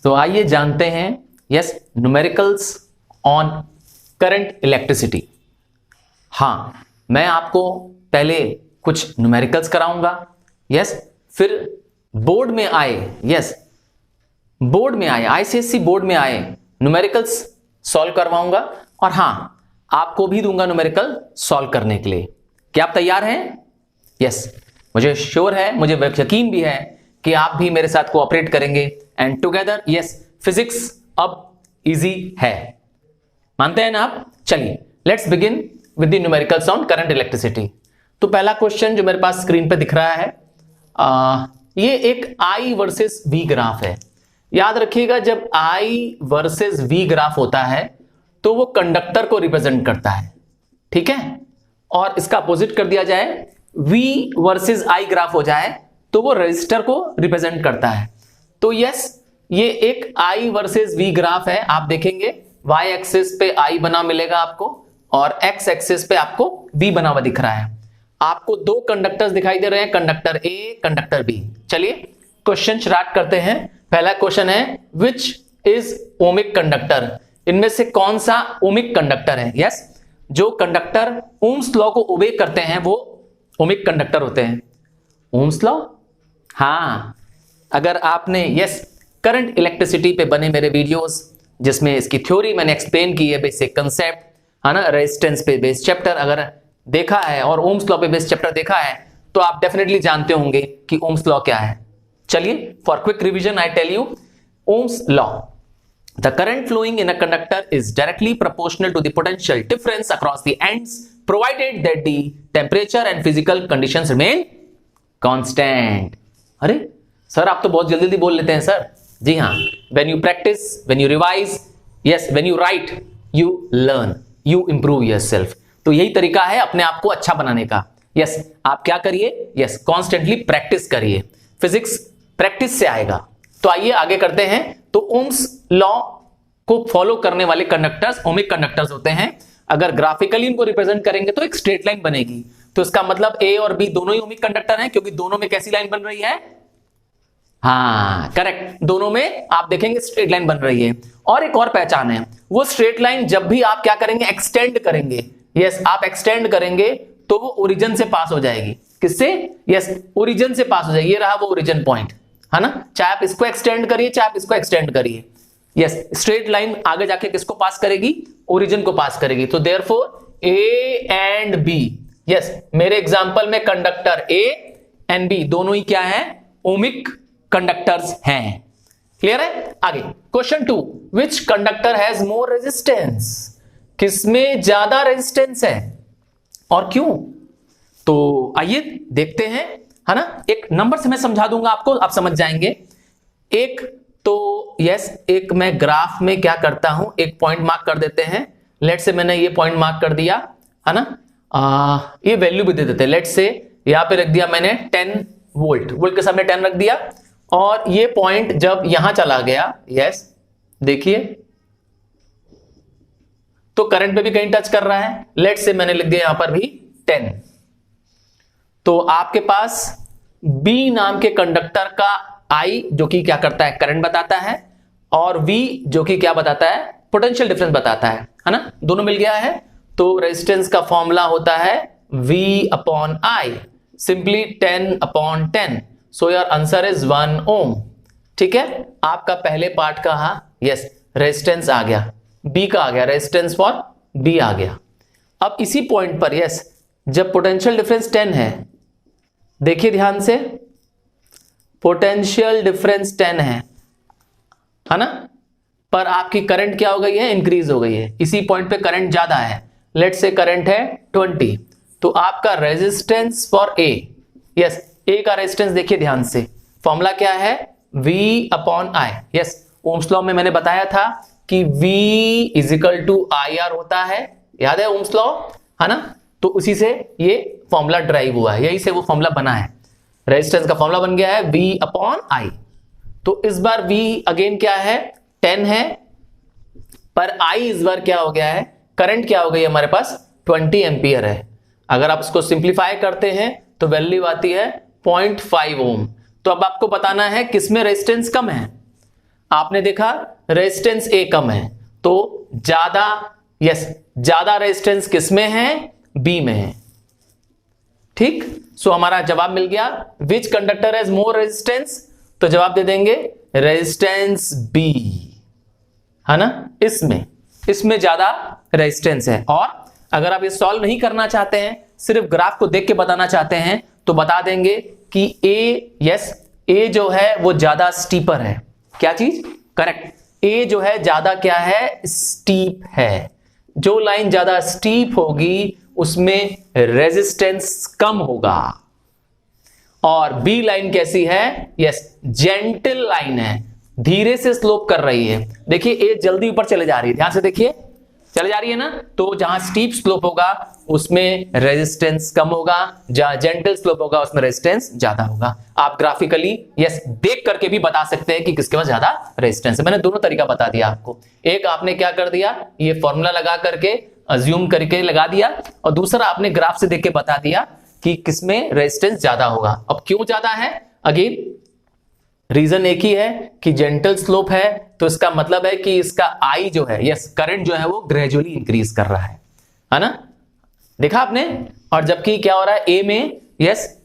तो आइए जानते हैं yes numericals on current electricity. हाँ, मैं आपको पहले कुछ न्यूमेरिकल्स कराऊंगा, यस, फिर बोर्ड में आए आईसीएससी बोर्ड में आए न्यूमेरिकल्स सॉल्व करवाऊंगा, और हाँ, आपको भी दूंगा न्यूमेरिकल सॉल्व करने के लिए। क्या आप तैयार हैं? यस, मुझे श्योर है, मुझे यकीन भी है कि आप भी मेरे साथ कोऑपरेट करेंगे एंड टुगेदर यस फिजिक्स अब इजी है। मानते हैं ना आप? चलिए let's begin with the numericals on current electricity. तो पहला क्वेश्चन जो मेरे पास स्क्रीन पे दिख रहा है, ये एक I वर्सेस V ग्राफ है। याद रखिएगा, जब I वर्सेस V ग्राफ होता है तो वो कंडक्टर को रिप्रेजेंट करता है, ठीक है, और इसका अपोजिट कर दिया जाए, V वर्सेस I ग्राफ हो जाए तो वो रेजिस्टर को रिप्रेजेंट करता है। तो यस, ये एक I वर्सेस V ग्राफ है। आप देखेंगे Y एक्सिस पे I बना मिलेगा आपको और X एक्सिस पे आपको V बना हुआ दिख रहा है। आपको दो कंडक्टर्स दिखाई दे रहे हैं, कंडक्टर A, कंडक्टर B। चलिए क्वेश्चन स्टार्ट करते हैं। पहला क्वेश्चन है विच इज ओमिक कंडक्टर, इनमें से कौन सा ओमिक कंडक्टर है? यस, जो कंडक्टर ओम्स लॉ को ओबे करते हैं वो ओमिक कंडक्टर होते हैं। ओम्स लॉ, हाँ, अगर आपने यस करंट इलेक्ट्रिसिटी पे बने मेरे वीडियोस जिसमें इसकी थ्योरी मैंने एक्सप्लेन की है, बेसिक कंसेप्ट है ना, रेजिस्टेंस पे बेस्ड चैप्टर अगर देखा है और ओम्स लॉ पे बेस्ड चैप्टर देखा है तो आप डेफिनेटली जानते होंगे कि ओम्स लॉ क्या है। चलिए for quick revision I tell you Ohm's law. The current flowing in a conductor is directly proportional to the potential difference across the ends provided that the temperature and physical conditions remain constant. अरे sir, आप तो बहुत जल्दी बोल लेते हैं sir. जी हाँ, when you practice, when you revise, yes, when you right you learn, you improve yourself. तो यही तरीका है अपने आप को अच्छा बनाने का। यस, आप क्या करिए, यस, कॉन्स्टेंटली प्रैक्टिस करिए, फिजिक्स प्रैक्टिस से आएगा। तो आइए आगे करते हैं। तो ओम्स लॉ को फॉलो करने वाले कंडक्टर्स ओमिक कंडक्टर्स होते हैं। अगर ग्राफिकली इनको रिप्रेजेंट करेंगे तो एक स्ट्रेट लाइन बनेगी, तो इसका मतलब A और B दोनों ही ओमिक कंडक्टर हैं, क्योंकि दोनों में कैसी लाइन बन रही है? हाँ करेक्ट, दोनों में आप देखेंगे स्ट्रेट लाइन बन रही है। और एक और पहचान है, वो स्ट्रेट लाइन जब भी आप क्या करेंगे, एक्सटेंड करेंगे, यस, आप एक्सटेंड करेंगे तो वो ओरिजिन से पास हो जाएगी। किससे? यस, ओरिजिन से पास हो जाएगी। ये रहा वो ओरिजिन पॉइंट, है ना, चाहे आप इसको एक्सटेंड करिए चाहे आप इसको एक्सटेंड करिए, यस, स्ट्रेट लाइन आगे जाके किसको पास करेगी? ओरिजिन को पास करेगी। तो therefore A and B, yes, मेरे एग्जांपल में कंडक्टर A एंड B दोनों ही क्या है? ओमिक कंडक्टर्स हैं। क्लियर है? आगे question 2, which conductor has more resistance, किसमें ज्यादा रेजिस्टेंस है और क्यों? तो आइए देखते हैं, है ना, एक नंबर से मैं समझा दूंगा आपको, आप समझ जाएंगे। एक तो यस, एक मैं ग्राफ में क्या करता हूं, एक पॉइंट मार्क कर देते हैं। लेट से मैंने ये पॉइंट मार्क कर दिया, है ना, ये वैल्यू भी दे देते हैं। लेट से यहां पे रख दिया मैंने 10 वोल्ट, वोल्ट के सामने 10 रख दिया, और ये पॉइंट जब यहां चला गया, यस, देखिए, तो करंट पे भी कहीं टच कर रहा है। लेट से मैंने लिख दिया यहां पर भी 10। तो आपके पास B नाम के कंडक्टर का I जो कि क्या करता है? करंट बताता है, और V जो कि क्या बताता है? पोटेंशियल डिफरेंस बताता है ना, दोनों मिल गया है। तो रेजिस्टेंस का फॉर्मूला होता है V upon I, simply 10 upon 10। So your answer is 1 ओम। ठीक है, आपका पहले पार्ट का यस रेजिस्टेंस आ गया, B का आ गया, रेजिस्टेंस फॉर B आ गया। अब इसी पॉइंट पर यस, जब पोटेंशियल डिफरेंस 10 है, देखिए ध्यान से, पोटेंशियल डिफरेंस 10 है ना, पर आपकी करंट क्या हो गई है? इंक्रीज हो गई है। इसी पॉइंट पे करंट ज्यादा है, लेट से करंट है 20, तो आपका resistance for A, yes, A का रेजिस्टेंस देखिए ध्यान से, फॉर्मूला क्या है? V upon I। Yes, Ohm's law में मैंने बताया था कि V is equal to IR होता है, याद है ओम्स लॉ, है ना, तो उसी से ये फॉर्मूला ड्राइव हुआ है, यही से वो फॉर्मूला बना है, रेजिस्टेंस का फॉर्मूला बन गया है V अपॉन I। तो इस बार V अगेन क्या है? 10 है, पर I इस बार क्या हो गया है? करंट क्या हो गई हमारे पास? 20 एम्पियर है। अगर आप इसको सिंप्लीफाई करते हैं तो वैल्यू आती है 0.5 ओम। तो अब आपको बताना है किसमें रेजिस्टेंस कम है। आपने देखा रेजिस्टेंस ए कम है, तो ज्यादा, यस, ज्यादा रेजिस्टेंस किसमें है? बी में है। ठीक, सो हमारा जवाब मिल गया, विच कंडक्टर हैज मोर रेजिस्टेंस, तो जवाब दे देंगे रेजिस्टेंस बी, है ना, इसमें ज्यादा रेजिस्टेंस है। और अगर आप ये सॉल्व नहीं करना चाहते हैं, सिर्फ ग्राफ को देख के बताना चाहते हैं, तो बता देंगे कि ए, यस, ए जो है वो ज्यादा स्टीपर है। क्या चीज? करेक्ट, ए जो है ज्यादा क्या है? स्टीप है। जो लाइन ज्यादा स्टीप होगी उसमें रेजिस्टेंस कम होगा। और बी लाइन कैसी है? यस, जेंटल लाइन है, धीरे से स्लोप कर रही है। देखिए ए जल्दी ऊपर चले जा रही है, ध्यान से देखिए, चले जा रही है ना, तो जहां स्टीप स्लोप होगा उसमें रेजिस्टेंस कम होगा, जहां जेंटल स्लोप होगा उसमें रेजिस्टेंस ज्यादा होगा। आप ग्राफिकली यस देख करके भी बता सकते हैं कि किसके पास ज्यादा रेजिस्टेंस है। मैंने दोनों तरीका बता दिया आपको, एक आपने क्या कर दिया, ये फॉर्मूला लगा करके अज्यूम करके लगा दिया, और दूसरा आपने ग्राफ से देख के बता दिया कि किसमें रेजिस्टेंस ज्यादा होगा। अब क्यों ज्यादा है? अगेन रीजन एक ही है कि जेंटल स्लोप है, तो इसका मतलब है कि इसका आई जो है, यस, करंट जो है वो ग्रेजुअली इंक्रीज कर रहा है ना, देखा आपने। और जबकि क्या हो रहा है ए में, यस,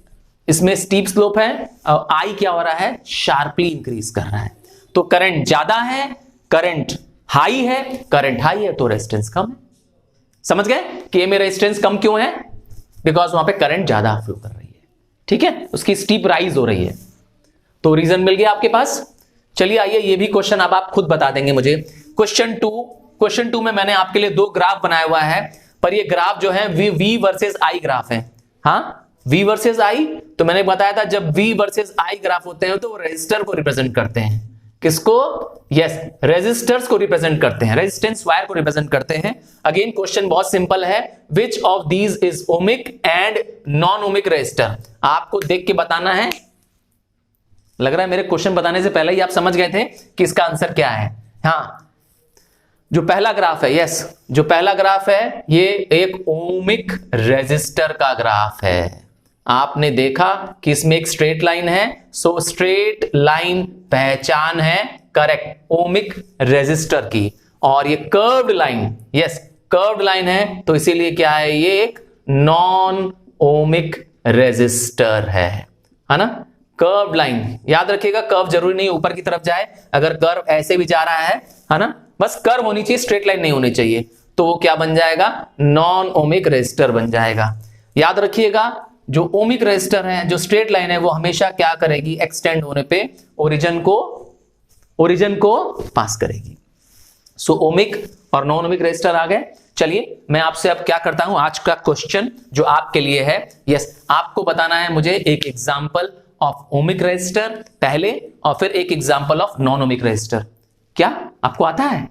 इसमें स्टीप स्लोप है, और आई क्या हो रहा है? शार्पली इंक्रीज कर रहा है। तो करंट ज्यादा है, करंट हाई है, करंट हाई है तो रेजिस्टेंस कम है। समझ गए कि ए में रेजिस्टेंस कम क्यों है? बिकॉज वहां पे करंट ज्यादा फ्लो कर रही है, ठीक है, उसकी स्टीप राइज हो रही है। तो रीजन मिल गया आपके पास। चलिए आइए, ये भी क्वेश्चन अब आप खुद बता देंगे मुझे। क्वेश्चन टू में मैंने आपके लिए दो ग्राफ बनाया हुआ है, पर ये ग्राफ जो है वी वर्सेस आई ग्राफ है। हाँ, वी वर्सेस आई, तो मैंने बताया था जब वी वर्सेस आई ग्राफ होते हैं तो वो रेजिस्टर को रिप्रेजेंट करते हैं। किसको? यस, रेजिस्टर्स को रिप्रेजेंट करते हैं, रेजिस्टेंस वायर को रिप्रेजेंट करते हैं। अगेन क्वेश्चन बहुत सिंपल है, which of these is ohmic and non ohmic resistor. आपको देख के बताना है। लग रहा है मेरे क्वेश्चन बताने से पहले ही आप समझ गए थे कि इसका आंसर क्या है। हाँ, जो पहला ग्राफ है, यस, जो पहला ग्राफ है ये एक ओमिक रेजिस्टर का ग्राफ है। आपने देखा कि इसमें एक स्ट्रेट लाइन है, सो स्ट्रेट लाइन पहचान है करेक्ट ओमिक रेजिस्टर की। और ये curved line, yes, curved line है, तो इसीलिए क्या है, ये एक नॉन ओमिक रेजिस्टर है ना। कर्व लाइन याद रखिएगा, कर्व जरूरी नहीं ऊपर की तरफ जाए, अगर कर्व ऐसे भी जा रहा है ना, बस कर्व होनी चाहिए, स्ट्रेट लाइन नहीं होनी चाहिए, तो वो क्या बन जाएगा? नॉन ओमिक रेजिस्टर बन जाएगा। याद रखिएगा, जो ओमिक रेजिस्टर है, जो स्ट्रेट लाइन है, वो हमेशा क्या करेगी? एक्सटेंड होने पे ओरिजिन को पास करेगी। सो ओमिक और नॉन ओमिक रेजिस्टर आ गए। चलिए मैं आपसे अब क्या करता हूं, आज का क्वेश्चन जो आपके लिए है, यस, आपको बताना है मुझे एक एग्जांपल ऑफ ओमिक रेजिस्टर पहले, और फिर एक example of non ohmic resistor. क्या आपको आता है?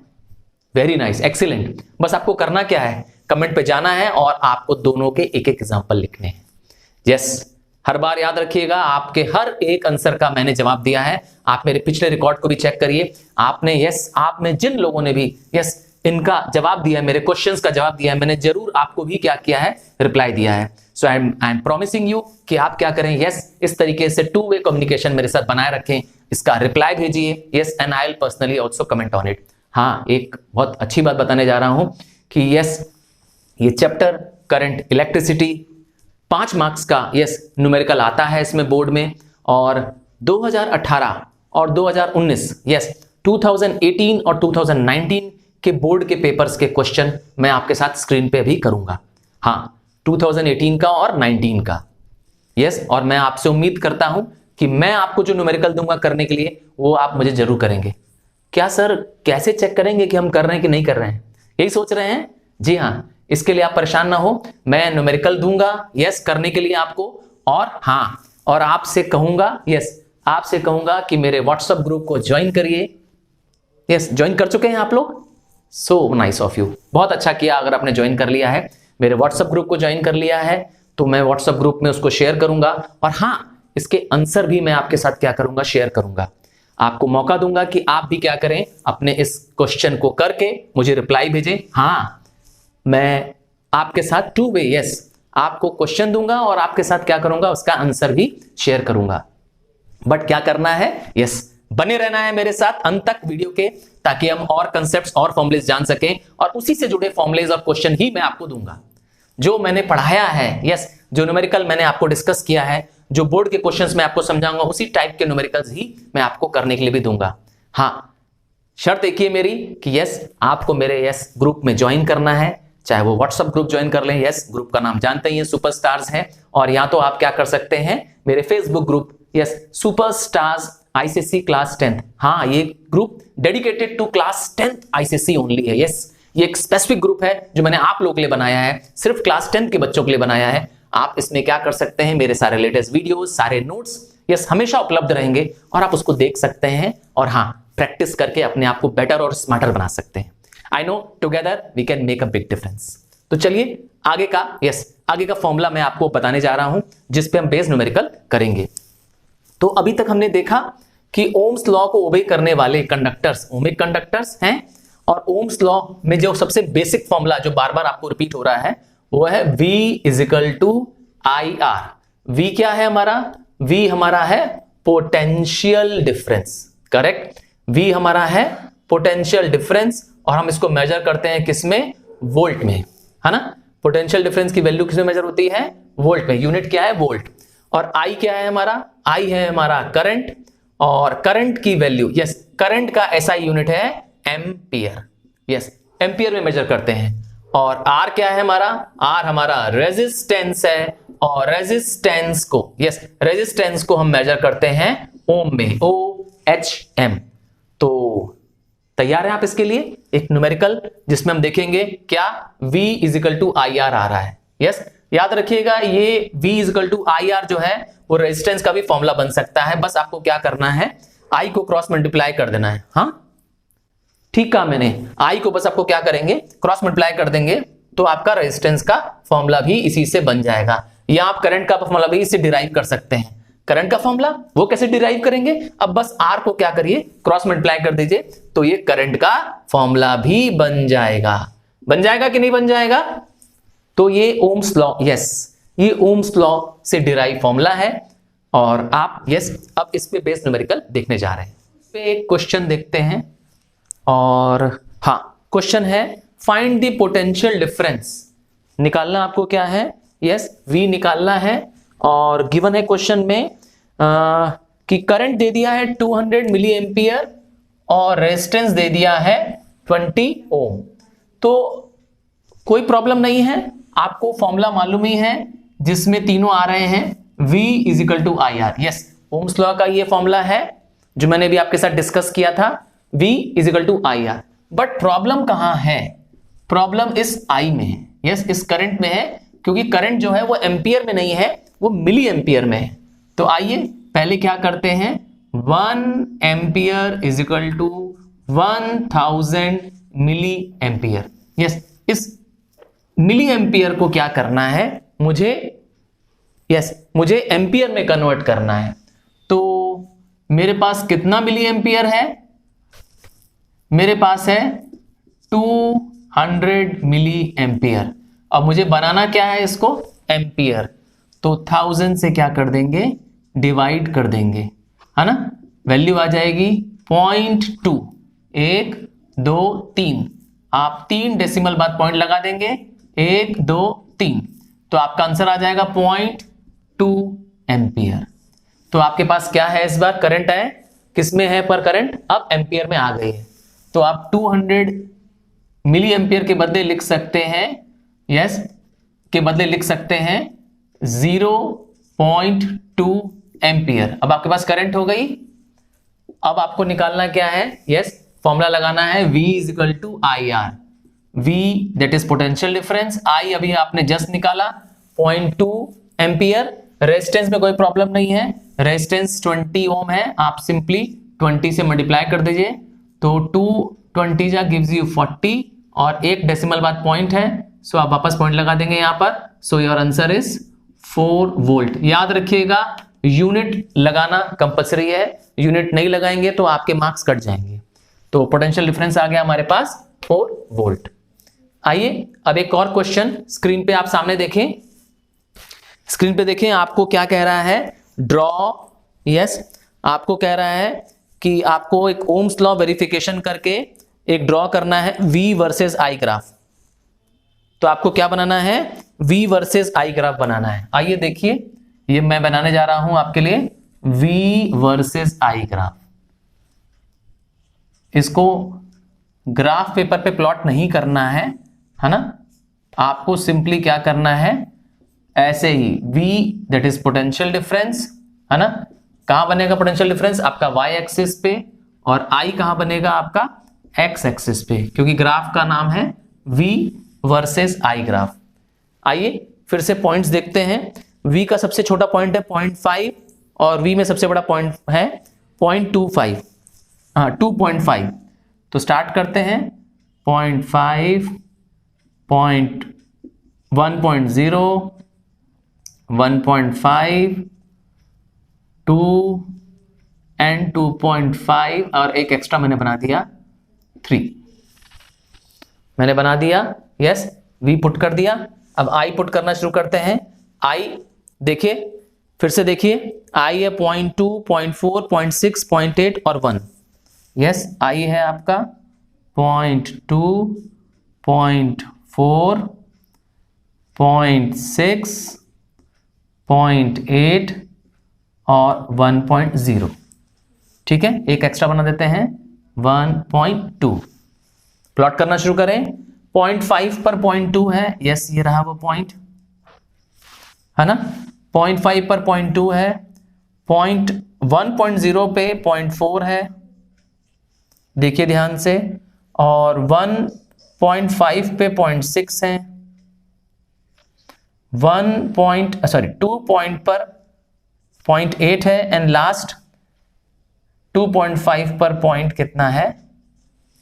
Very nice, excellent. बस आपको करना क्या है, कमेंट पे जाना है और आपको दोनों के एक एक एग्जांपल लिखने हैं। यस, हर बार याद रखिएगा, आपके हर एक आंसर का मैंने जवाब दिया है। आप मेरे पिछले रिकॉर्ड को भी चेक करिए, आपने यस, आप में जिन लोगों ने भी यस इनका जवाब दिया है, मेरे क्वेश्चंस का जवाब दिया है, मैंने जरूर आपको भी क्या किया है? रिप्लाई दिया है। सो आई एम प्रॉमिसिंग यू कि आप क्या करें, यस, इस तरीके से टू वे कम्युनिकेशन मेरे साथ बनाए रखें, इसका रिप्लाई भेजिए, yes, and I will personally also comment on it. हाँ, एक बहुत अच्छी बात बताने जा रहा हूं कि यस, ये चैप्टर करंट इलेक्ट्रिसिटी 5 मार्क्स का यस न्यूमेरिकल आता है इसमें बोर्ड में, और 2018 और 2019 यस 2018 और 2019 के बोर्ड के पेपर्स के क्वेश्चन मैं आपके साथ स्क्रीन पे भी करूंगा। हाँ, 2018 का और 19 का, यस, और मैं आपसे उम्मीद करता हूं कि मैं आपको जो न्यूमेरिकल दूंगा करने के लिए वो आप मुझे जरूर करेंगे। क्या सर, कैसे चेक करेंगे कि हम कर रहे हैं कि नहीं कर रहे हैं? यही सोच रहे हैं? जी हाँ, इसके लिए आप परेशान ना हो, मैं न्यूमेरिकल दूंगा यस करने के लिए आपको, और हाँ, और आपसे कहूंगा, यस, आपसे कहूंगा कि मेरे व्हाट्सएप ग्रुप को ज्वाइन करिए। यस, ज्वाइन कर चुके हैं आप लोग? सो नाइस ऑफ यू, बहुत अच्छा किया अगर आपने ज्वाइन कर लिया है, मेरे व्हाट्सएप ग्रुप को ज्वाइन कर लिया है, तो मैं व्हाट्सएप ग्रुप में उसको शेयर करूंगा, और हाँ, इसके आंसर भी मैं आपके साथ क्या करूंगा? शेयर करूंगा। आपको मौका दूंगा कि आप भी क्या करें, अपने इस क्वेश्चन को करके मुझे रिप्लाई भेजें। हाँ, मैं आपके साथ टू वे यस आपको क्वेश्चन दूंगा और आपके साथ क्या करूंगा? उसका आंसर भी शेयर करूंगा। बट क्या करना है? यस, बने रहना है मेरे साथ अंत तक वीडियो के, ताकि हम और कंसेप्ट्स और फॉर्मुलेज जान सकें, और उसी से जुड़े फॉर्मुलेज और क्वेश्चन ही मैं आपको दूंगा। जो मैंने पढ़ाया है, यस, जो न्यूमेरिकल मैंने आपको डिस्कस किया है, जो बोर्ड के क्वेश्चंस मैं आपको समझाऊंगा, उसी टाइप के न्यूमेरिकल्स ही मैं आपको करने के लिए भी दूंगा। हाँ, शर्त एक ही है मेरी कि यस, आपको मेरे यस ग्रुप में ज्वाइन करना है, चाहे वो व्हाट्सएप ग्रुप ज्वाइन कर लें, यस ग्रुप का नाम जानते ही है, सुपरस्टार्स है, और या तो आप क्या कर सकते हैं, मेरे Facebook group yes superstars ICSE class 10th, हाँ ये group dedicated to class 10th ICSE only है। यस, ये एक स्पेसिफिक ग्रुप है जो मैंने आप लोगों के लिए बनाया है, सिर्फ क्लास 10th के बच्चों के लिए बनाया है। आप इसमें क्या कर सकते हैं, मेरे सारे लेटेस्ट वीडियोस, सारे नोट्स यस हमेशा उपलब्ध रहेंगे, और आप उसको देख सकते हैं, और हाँ प्रैक्टिस करके अपने आप को बेटर और स्मार्टर बना सकते हैं। I know together we can make a big difference. तो चलिए आगे का आगे का फॉर्मूला मैं आपको बताने जा रहा हूं, जिस पे हम बेस न्यूमेरिकल करेंगे। तो अभी तक हमने देखा कि ओम्स लॉ को ओबे करने वाले कंडक्टर्स ओमिक कंडक्टर्स हैं, और ओम्स लॉ में जो सबसे बेसिक फॉर्मूला जो बार बार आपको रिपीट हो रहा है वो है V is equal to I R. V क्या है हमारा, V हमारा है पोटेंशियल डिफरेंस, करेक्ट। V हमारा है पोटेंशियल डिफरेंस, और हम इसको मेजर करते हैं किसमें, वोल्ट में, है ना। पोटेंशियल डिफरेंस की वैल्यू किसमें मेजर होती है, वोल्ट में, यूनिट क्या है, वोल्ट। और I क्या है हमारा, I है हमारा करंट, और करंट की वैल्यू यस करंट का SI यूनिट है एम्पियर, यस एम्पियर में मेजर करते हैं। और R क्या है हमारा, R हमारा रेजिस्टेंस है, और रेजिस्टेंस को यस रेजिस्टेंस को हम मेजर करते हैं ओम में, OHM। तो तैयार है आप इसके लिए एक न्यूमेरिकल जिसमें हम देखेंगे क्या, V is equal to I R आ रहा है। यस, याद रखिएगा ये V is equal to I R जो है वो रेजिस्टेंस का भी फॉर्मूला बन सकता है, बस आपको क्या करना है, I को क्रॉस मल्टीप्लाई कर देना है। हाँ ठीक कहा मैंने, I को बस आपको क्या करेंगे, क्रॉस मल्टीप्लाई कर देंगे, तो आपका रेजिस्टेंस का फॉर्मूला भी इसी से बन जाएगा, या आप करंट का फॉर्मूला भी इससे डिराइव कर सकते हैं। करंट का फॉर्मूला वो कैसे डिराइव करेंगे, अब बस R को क्या करिए, क्रॉस मल्टीप्लाई कर दीजिए, तो ये करंट का फॉर्मूला भी बन जाएगा। बन जाएगा कि नहीं बन जाएगा, तो ये ओम्स लॉ, यस ये ओम्स लॉ से डिराइव फॉर्मूला है। और आप यस अब इस पे बेस न्यूमेरिकल देखने जा रहे हैं। पे एक क्वेश्चन देखते हैं, और हाँ क्वेश्चन है फाइंड द पोटेंशियल डिफरेंस। निकालना आपको क्या है, यस V निकालना है, और गिवन है क्वेश्चन में कि करंट दे दिया है 200 मिली एम्पियर और रेजिस्टेंस दे दिया है 20 ओम। तो कोई प्रॉब्लम नहीं है, आपको फॉर्मूला मालूम ही है जिसमें तीनों आ रहे हैं, V is equal to I R. Yes, Ohm's law का ये फॉर्मूला है जो मैंने भी आपके साथ डिस्कस किया था, V is equal to I R. But problem कहां है, प्रॉब्लम इस I में है, यस इस करंट में है, क्योंकि करंट जो है वो एम्पियर में नहीं है, वो मिली एम्पियर में है। तो आइए पहले क्या करते हैं, 1 ampere is equal to 1000 milli ampere. Yes, इस मिली एम्पियर को क्या करना है मुझे, यस मुझे एम्पियर में कन्वर्ट करना है। तो मेरे पास कितना मिली एम्पियर है, मेरे पास है 200 मिली एम्पियर। अब मुझे बनाना क्या है इसको, एम्पियर, तो 1000 से क्या कर देंगे, डिवाइड कर देंगे, है ना। वैल्यू आ जाएगी 0.2, 1 2 3, आप 3 डेसिमल बाद पॉइंट लगा देंगे, 1 2 3, तो आपका आंसर आ जाएगा 0.2 एम्पियर। तो आपके पास क्या है, इस बार करंट है, किसमें है पर करंट, अब एम्पियर में आ गई है। तो आप 200 मिली एम्पियर के बदले लिख सकते हैं, यस के बदले लिख सकते हैं 0.2 एम्पियर। अब आपके पास करंट हो गई। अब आपको निकालना क्या है, यस फॉर्मूला लगाना है V is equal to I R. V that is potential difference, I अभी आपने जस्ट निकाला 0.2 एम्पियर। रेजिस्टेंस में कोई प्रॉब्लम नहीं है, रेजिस्टेंस 20 ओम है, आप सिंपली 20 से मल्टीप्लाई कर दीजिए, तो 220 जा गिव्स यू 40, और एक डेसिमल बाद पॉइंट है, सो आप वापस पॉइंट लगा देंगे यहां पर। सो योर आंसर इज 4 वोल्ट। याद रखिएगा यूनिट लगाना कंपलसरी है, यूनिट नहीं लगाएंगे तो आपके मार्क्स कट जाएंगे। तो पोटेंशियल डिफरेंस आ गया हमारे पास 4 वोल्ट। आइए अब एक और क्वेश्चन स्क्रीन पे आप सामने देखें, स्क्रीन पे देखें आपको क्या कह रहा है, ड्रॉ, यस आपको कह रहा है कि आपको एक ओम्स लॉ वेरिफिकेशन करके एक ड्रॉ करना है V वर्सेस I ग्राफ। तो आपको क्या बनाना है, V वर्सेस I ग्राफ बनाना है। आइए देखिए, ये मैं बनाने जा रहा हूं आपके लिए V वर्सेस I ग्राफ। इसको ग्राफ पेपर पे प्लॉट नहीं करना है ना, आपको सिंपली क्या करना है, ऐसे ही V that is potential difference, है ना। कहां बनेगा पोटेंशियल डिफरेंस, आपका y एक्सिस पे, और I कहां बनेगा, आपका x एक्सिस पे, क्योंकि ग्राफ का नाम है V वर्सेस I ग्राफ। आइए फिर से पॉइंट्स देखते हैं। V का सबसे छोटा पॉइंट है 0.5 और V में सबसे बड़ा पॉइंट है 0.25, हाँ 2.5। तो स्टार्ट करते हैं 0.5, 1.0, 1.5, 2 एंड 2.5, और एक एक्स्ट्रा मैंने बना दिया 3। मैंने बना दिया, यस, V पुट कर दिया। अब I पुट करना शुरू करते हैं। I देखिए, फिर से देखिए, I है 0.2, 0.4, 0.6, 0.8 और 1। यस, I है आपका 0.2, 0.4, 0.6, 0.8 और 1.0। ठीक है, एक एक्स्ट्रा बना देते हैं 1.2। प्लॉट करना शुरू करें। 0.5 पर 0.2 है, यस ये रहा वो पॉइंट, है ना। 0.5 पर 0.2 है, 1.0 पे 0.4 है, देखिए ध्यान से, और 1.5 पे 0.6 है, 2 पॉइंट पर 0.8 है, एंड लास्ट 2.5 पर पॉइंट कितना है,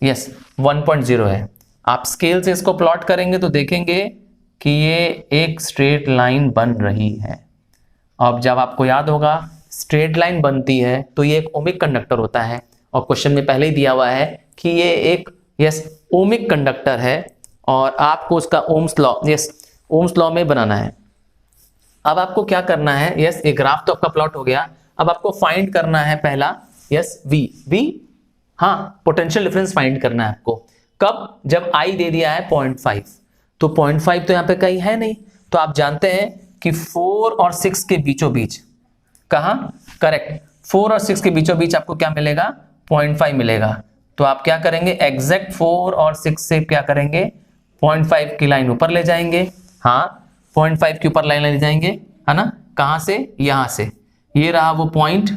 यस 1.0 है। आप स्केल से इसको प्लॉट करेंगे तो देखेंगे कि ये एक स्ट्रेट लाइन बन रही है। अब जब आपको याद होगा स्ट्रेट लाइन बनती है तो ये एक ओमिक कंडक्टर होता है, और क्वेश्चन में पहले ही दिया हुआ है कि ये एक यस ओमिक कंडक्टर है, और आपको उसका Ohm's law, yes Ohm's law में बनाना है। अब आपको क्या करना है, यस ये ग्राफ तो आपका प्लॉट हो गया। अब आपको फाइंड करना है पहला, यस V, हाँ पोटेंशियल डिफरेंस फाइंड करना है आपको। कब, जब I दे दिया है 0.5, तो 0.5 तो यहाँ पे कहीं है नहीं, तो आप जानते हैं कि 4 और 6 के बीचों बीच, कहाँ, करेक्ट, 4 और 6 के बीचों बीच आपको क्या मिलेगा, 0.5 मिलेगा। तो आप क्या करेंगे, एग्जैक्ट 4 और 6 से क्या करेंगे, 0.5 की लाइन ऊपर ले जाएंगे, हाँ 0.5 के ऊपर लाइन ले जाएंगे, है ना। कहां से, यहां से, ये रहा वो पॉइंट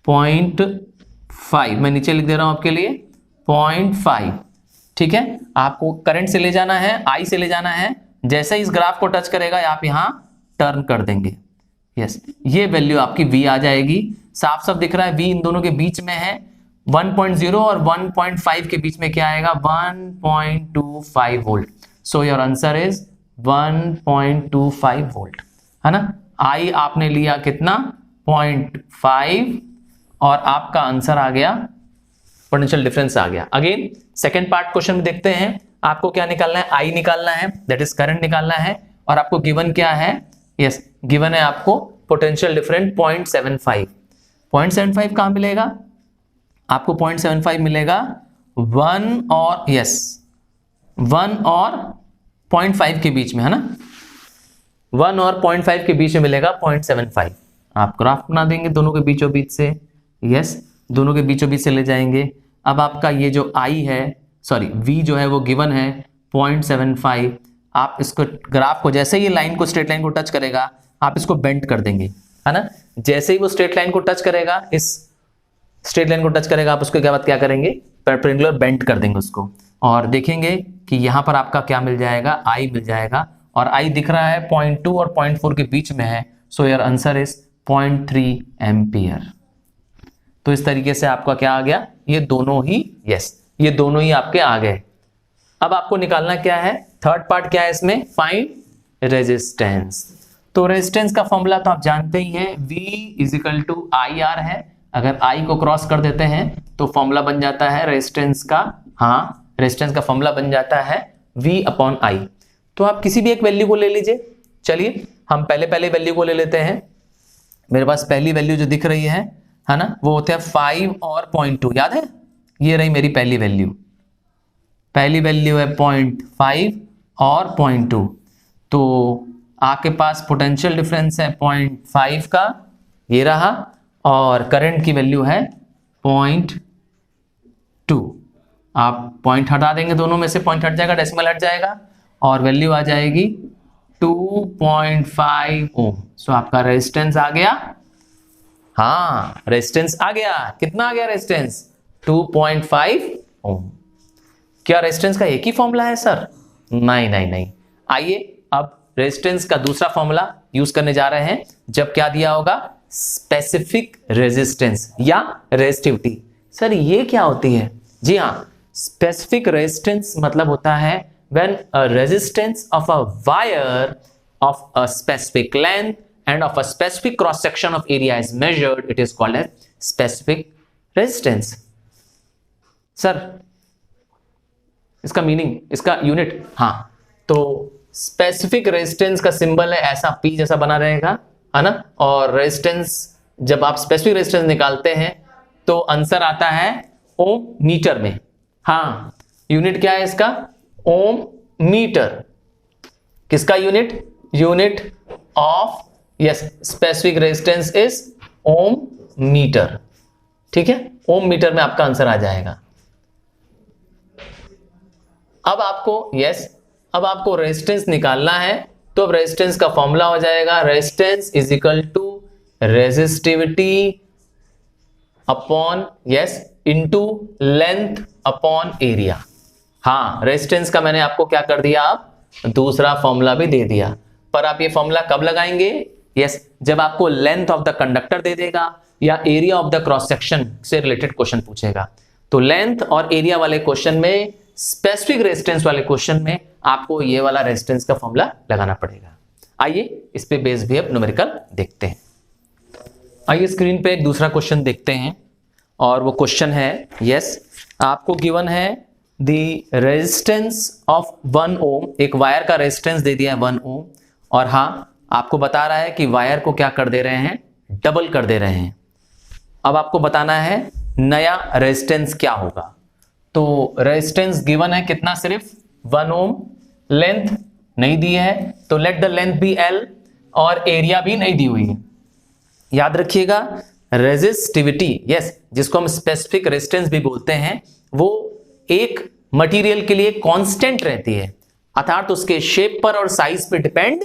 0.5, मैं नीचे लिख दे रहा हूं आपके लिए 0.5। ठीक है, आपको करंट से ले जाना है, I से ले जाना है, जैसे इस ग्राफ को टच करेगा आप यहां टर्न कर देंगे, यस ये वैल्यू आपकी V आ जाएगी। साफ साफ दिख रहा है V इन दोनों के बीच में है, 1.0 और 1.5 के बीच में क्या आएगा, 1.25 volt. So your answer is 1.25 volt, है ना। I आपने लिया कितना, 0.5, और आपका आंसर आ गया, पोटेंशियल डिफरेंस आ गया। अगेन सेकेंड पार्ट क्वेश्चन में देखते हैं, आपको क्या निकालना है, I निकालना है, दैट इज करंट निकालना है, और आपको गिवन क्या है, यस गिवन है आपको पोटेंशियल डिफरेंस 0.75। 0.75 कहां मिलेगा आपको, 0.75 मिलेगा 1 और यस 1 और 0.5 के बीच में, है ना, 1 और 0.5 के बीच में मिलेगा 0.75। आप ग्राफ बना देंगे दोनों के बीचों बीच से, यस दोनों के बीचों बीच से ले जाएंगे। अब आपका ये जो I है, सॉरी V जो है वो गिवन है 0.75। आप इसको ग्राफ को, जैसे ही लाइन को, स्ट्रेट लाइन को टच करेगा, आप इसको बेंड कर देंगे, है ना। जैसे ही वो स्ट्रेट लाइन को टच करेगा, इस स्ट्रेट लाइन को टच करेगा, आप उसको क्या करेंगे, परपेंडिकुलर बेंड कर देंगे उसको, और देखेंगे कि यहां पर आपका क्या मिल जाएगा, I मिल जाएगा, और I दिख रहा है 0.2 और 0.4 के बीच में है। सो योर आंसर इज 0.3 एम्पियर। तो इस तरीके से आपका क्या आ गया, ये दोनों ही, यस ये दोनों ही आपके आ गए। अब आपको निकालना क्या है, थर्ड पार्ट क्या है इसमें, फाइंड रेजिस्टेंस। तो रेजिस्टेंस का फॉर्मूला तो आप जानते ही हैं, V = IR है। अगर I को क्रॉस कर देते हैं तो फॉर्मूला बन जाता है रेजिस्टेंस का, हाँ रेजिस्टेंस का फॉर्मूला बन जाता है V/I। तो आप किसी भी एक वैल्यू को ले लीजिए। चलिए हम पहले वैल्यू को ले लेते हैं। मेरे पास पहली वैल्यू जो दिख रही है है ना, वो होते हैं 5 और 0.2, याद है? ये रही मेरी पहली वैल्यू है 0.5 और 0.2। तो आपके पास पोटेंशियल डिफरेंस है 0.5 का, ये रहा, और करंट की वैल्यू है 0.2। आप पॉइंट हटा देंगे, दोनों में से पॉइंट हट जाएगा, डेसिमल हट जाएगा, और वैल्यू आ जाएगी 2.5 ओम। सो आपका रेजिस्टेंस आ गया, हाँ रेजिस्टेंस आ गया। कितना आ गया रेजिस्टेंस? 2.5 ओम। क्या रेजिस्टेंस का एक ही फॉर्मूला है सर? नहीं नहीं नहीं। आइए अब रेजिस्टेंस का दूसरा फॉर्मूला यूज करने जा रहे हैं, जब क्या दिया होगा? स्पेसिफिक रेजिस्टेंस या रेजिस्टिविटी। सर ये क्या होती है? जी हाँ, स्पेसिफिक रेजिस्टेंस मतलब होता है when a resistance of a wire of a specific length and of a specific cross section of area is measured, it is called as specific resistance. Sir इसका meaning, इसका यूनिट, हाँ, तो specific resistance का symbol है ऐसा P जैसा बना रहेगा, है ना, और रेजिस्टेंस, जब आप स्पेसिफिक रेजिस्टेंस निकालते हैं तो आंसर आता है ओम मीटर में। हाँ, यूनिट क्या है इसका? Ohm metre. किसका unit? Unit of, yes, specific resistance is ohm metre. ठीक है, ओम मीटर में आपका आंसर आ जाएगा। अब आपको, यस, अब आपको रेजिस्टेंस निकालना है, तो अब रेजिस्टेंस का फॉर्मूला हो जाएगा resistance is equal to resistivity upon, yes, into length upon area. हाँ, रेजिस्टेंस का मैंने आपको क्या कर दिया, आप दूसरा फॉर्मूला भी दे दिया, पर आप ये फॉर्मूला कब लगाएंगे? यस, जब आपको लेंथ ऑफ द कंडक्टर दे देगा या area of the cross section से रिलेटेड क्वेश्चन पूछेगा। तो लेंथ और एरिया वाले क्वेश्चन में, स्पेसिफिक रेजिस्टेंस वाले क्वेश्चन में आपको ये वाला रेजिस्टेंस का फॉर्मूला लगाना पड़ेगा। आइए इस पे बेस भी अब न्यूमेरिकल देखते हैं। आइए स्क्रीन पे एक दूसरा क्वेश्चन देखते हैं, और वो क्वेश्चन है, यस, आपको गिवन है दी रेजिस्टेंस ऑफ 1 ओम, एक वायर का रेजिस्टेंस दे दिया है 1 ओम, और हाँ आपको बता रहा है कि वायर को क्या कर दे रहे हैं? डबल कर दे रहे हैं। अब आपको बताना है नया रेजिस्टेंस क्या होगा। तो रेजिस्टेंस गिवन है कितना? सिर्फ 1 ओम। लेंथ नहीं दी है, तो let the length be L, और एरिया भी नहीं दी हुई है। याद रखिएगा, रेजिस्टिविटी, यस, जिसको हम स्पेसिफिक रेजिस्टेंस भी बोलते हैं, वो एक मटेरियल के लिए कांस्टेंट रहती है, अर्थात उसके शेप पर और साइज पे डिपेंड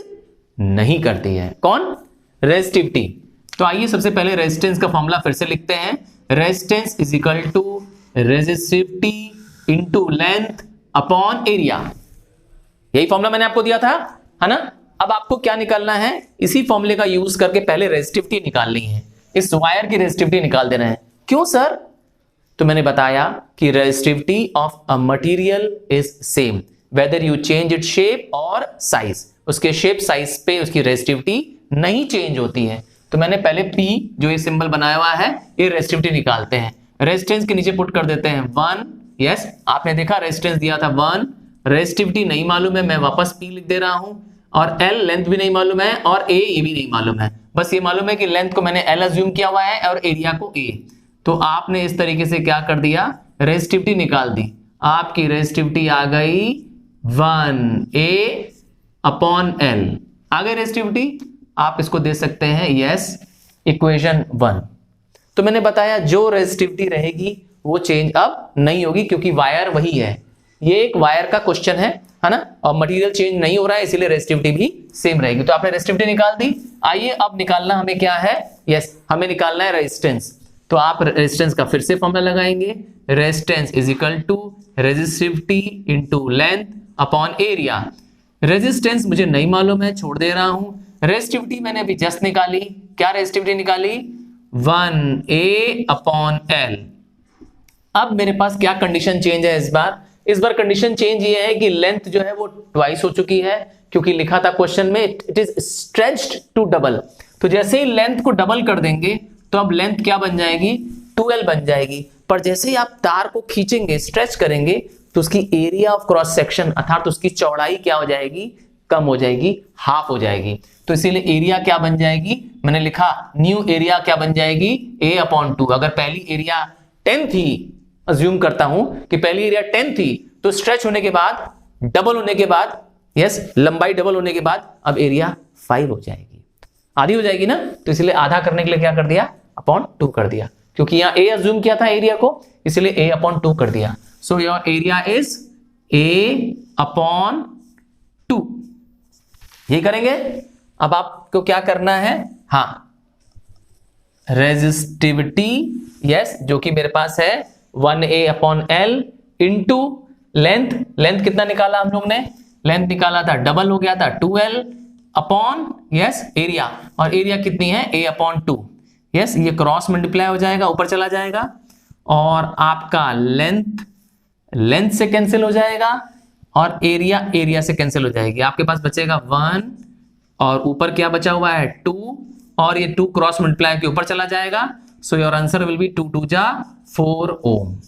नहीं करती है। कौन? रेजिस्टिविटी। तो आइए सबसे पहले रेजिस्टेंस का फॉर्मूला फिर से लिखते हैं। Resistance is equal to resistivity into length upon area. यही फॉर्मूला मैंने आपको दिया था, है ना। अब आपको क्या निकालना है? इसी फॉर्मूले का यूज करके पहले रेजिस्टिविटी निकालनी है, इस वायर की रेजिस्टिविटी निकाल देना है। क्यों सर? तो मैंने बताया कि resistivity of a material is same whether you change it shape और साइज। उसके शेप साइज पे उसकी रेजिस्टिविटी नहीं चेंज होती है। तो मैंने पहले P जो ये सिंबल बनाया हुआ है, ये रेजिस्टिविटी निकालते हैं। रेजिस्टेंस के नीचे पुट कर देते हैं 1। यस, आपने देखा रेजिस्टेंस दिया था 1, रेजिस्टिविटी नहीं मालूम है, मैं वापस P लिख दे रहा हूं, और L लेंथ भी नहीं मालूम है, और A ये भी नहीं मालूम है। बस ये मालूम है कि लेंथ को मैंने L अज्यूम किया हुआ है और एरिया को A। तो आपने इस तरीके से क्या कर दिया? रेजिस्टिविटी निकाल दी। आपकी रेजिस्टिविटी आ गई 1A अपॉन L। आ गई रेजिस्टिविटी। आप इसको दे सकते हैं यस इक्वेशन 1। तो मैंने बताया जो रेजिस्टिविटी रहेगी वो चेंज अब नहीं होगी, क्योंकि वायर वही है। ये एक वायर का क्वेश्चन है ना, और मटेरियल चेंज नहीं हो रहा है, इसीलिए रेजिस्टिविटी भी सेम रहेगी। तो आपने रेजिस्टिविटी निकाल दी। आइए अब निकालना हमें क्या है? यस, हमें निकालना है रेजिस्टेंस। तो आप रेजिस्टेंस का फिर से फॉर्मूला लगाएंगे। Resistance is equal to resistivity into length upon area. Resistance मुझे नहीं मालूम है, छोड़ दे रहा हूं। रेजिस्टिविटी मैंने अभी जस्ट निकाली। क्या रेजिस्टिविटी निकाली? 1A upon L। अब मेरे पास क्या कंडीशन चेंज है इस बार? इस बार कंडीशन चेंज ये है कि लेंथ जो है वो ट्वाइस हो चुकी है, क्योंकि लिखा था क्वेश्चन में it is stretched to double. तो जैसे ही लेंथ को डबल कर देंगे तो अब लेंथ क्या बन जाएगी? 2L बन जाएगी। पर जैसे ही आप तार को खींचेंगे, स्ट्रेच करेंगे, तो उसकी एरिया ऑफ क्रॉस सेक्शन अर्थात उसकी चौड़ाई क्या हो जाएगी? कम हो जाएगी, हाफ हो जाएगी। तो इसीलिए एरिया क्या बन जाएगी, मैंने लिखा न्यू एरिया क्या बन जाएगी, A/2। अगर पहली एरिया 10 थी, अज्यूम करता हूं कि पहली एरिया 10 थी, तो स्ट्रेच होने के बाद, डबल होने के बाद, यस, लंबाई डबल होने के बाद अब एरिया 5 हो जाएगी, आधी हो जाएगी ना। तो इसलिए आधा करने के लिए क्या कर दिया, अपॉन 2 कर दिया, क्योंकि यहां A अज्यूम किया था एरिया को, इसलिए A/2 कर दिया। So your area is A/2। ये करेंगे। अब आपको क्या करना है, हाँ, रेजिस्टिविटी, यस, जो कि मेरे पास है 1A/L इंटू लेंथ। लेंथ कितना निकाला हम लोग ने, लेंथ निकाला था, डबल हो गया था 2L अपॉन, यस, एरिया, और एरिया कितनी है A/2। यस, ये क्रॉस मल्टीप्लाई हो जाएगा, ऊपर चला जाएगा, और आपका लेंथ लेंथ से कैंसिल हो जाएगा, और एरिया एरिया से कैंसिल हो जाएगी। आपके पास बचेगा 1, और ऊपर क्या बचा हुआ है 2, और ये 2 क्रॉस मल्टीप्लाई के ऊपर चला जाएगा। So your answer will be 2 2 जा 4 ohm.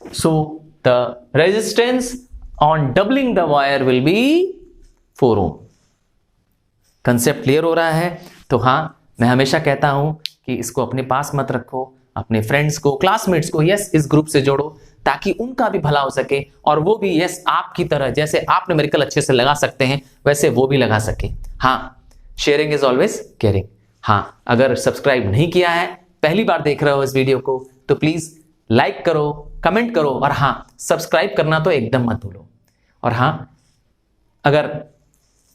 So the resistance on doubling the wire will be 4 ohm. Concept clear हो रहा है? तो हाँ, मैं हमेशा कहता हूं कि इसको अपने पास मत रखो, अपने फ्रेंड्स को, क्लासमेट्स को, यस, इस ग्रुप से जोड़ो, ताकि उनका भी भला हो सके, और वो भी, यस, आपकी तरह, जैसे आप न्यूमेरिकल अच्छे से लगा सकते हैं वैसे वो भी लगा सके। हाँ, शेयरिंग इज ऑलवेज केयरिंग। हाँ, अगर सब्सक्राइब नहीं किया है, पहली बार देख रहे हो इस वीडियो को, तो प्लीज लाइक करो, कमेंट करो, और हाँ, सब्सक्राइब करना तो एकदम मत भूलो। और हाँ, अगर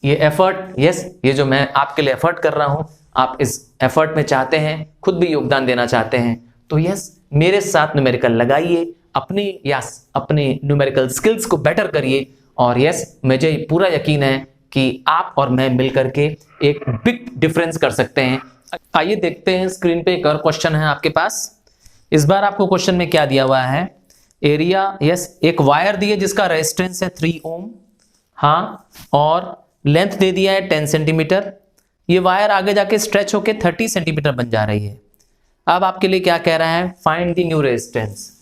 ये एफर्ट, यस, ये जो मैं आपके लिए एफर्ट कर रहा हूं, आप इस एफर्ट में चाहते हैं, खुद भी योगदान देना चाहते हैं, तो यस, मेरे साथ न्यूमेरिकल लगाइए, अपने न्यूमेरिकल स्किल्स को बेटर करिए, और यस, मुझे पूरा यकीन है कि आप और मैं मिलकर के एक बिग डिफरेंस कर सकते हैं। आइए देखते हैं, स्क्रीन पे एक और क्वेश्चन है आपके पास। इस बार आपको क्वेश्चन में क्या दिया हुआ है, एरिया, यस, एक वायर दी है जिसका रेजिस्टेंस है 3 ओम, हाँ, और लेंथ दे दिया है 10 सेंटीमीटर। ये वायर आगे जाके स्ट्रेच होके 30 सेंटीमीटर बन जा रही है। अब आपके लिए क्या कह रहा है, फाइंड द न्यू रेजिस्टेंस।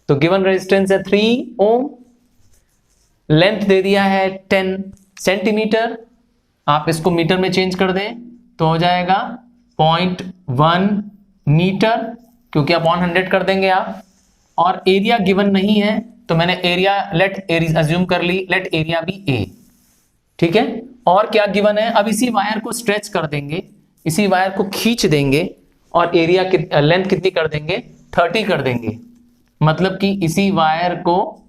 तो गिवन रेजिस्टेंस है 3 ओम, लेंथ दे दिया है 10 सेंटीमीटर। आप इसको मीटर में चेंज कर दें तो हो जाएगा 0.1 मीटर, क्योंकि अपॉन 100 कर देंगे आप। और एरिया गिवन नहीं है, तो मैंने एरिया, लेट एरिया अज्यूम कर ली, लेट एरिया बी A, ठीक है। और क्या गिवन है, अब इसी वायर को स्ट्रेच कर देंगे, इसी वायर को खींच देंगे, और एरिया लेंथ कितनी कर देंगे, 30 कर देंगे। मतलब कि इसी वायर को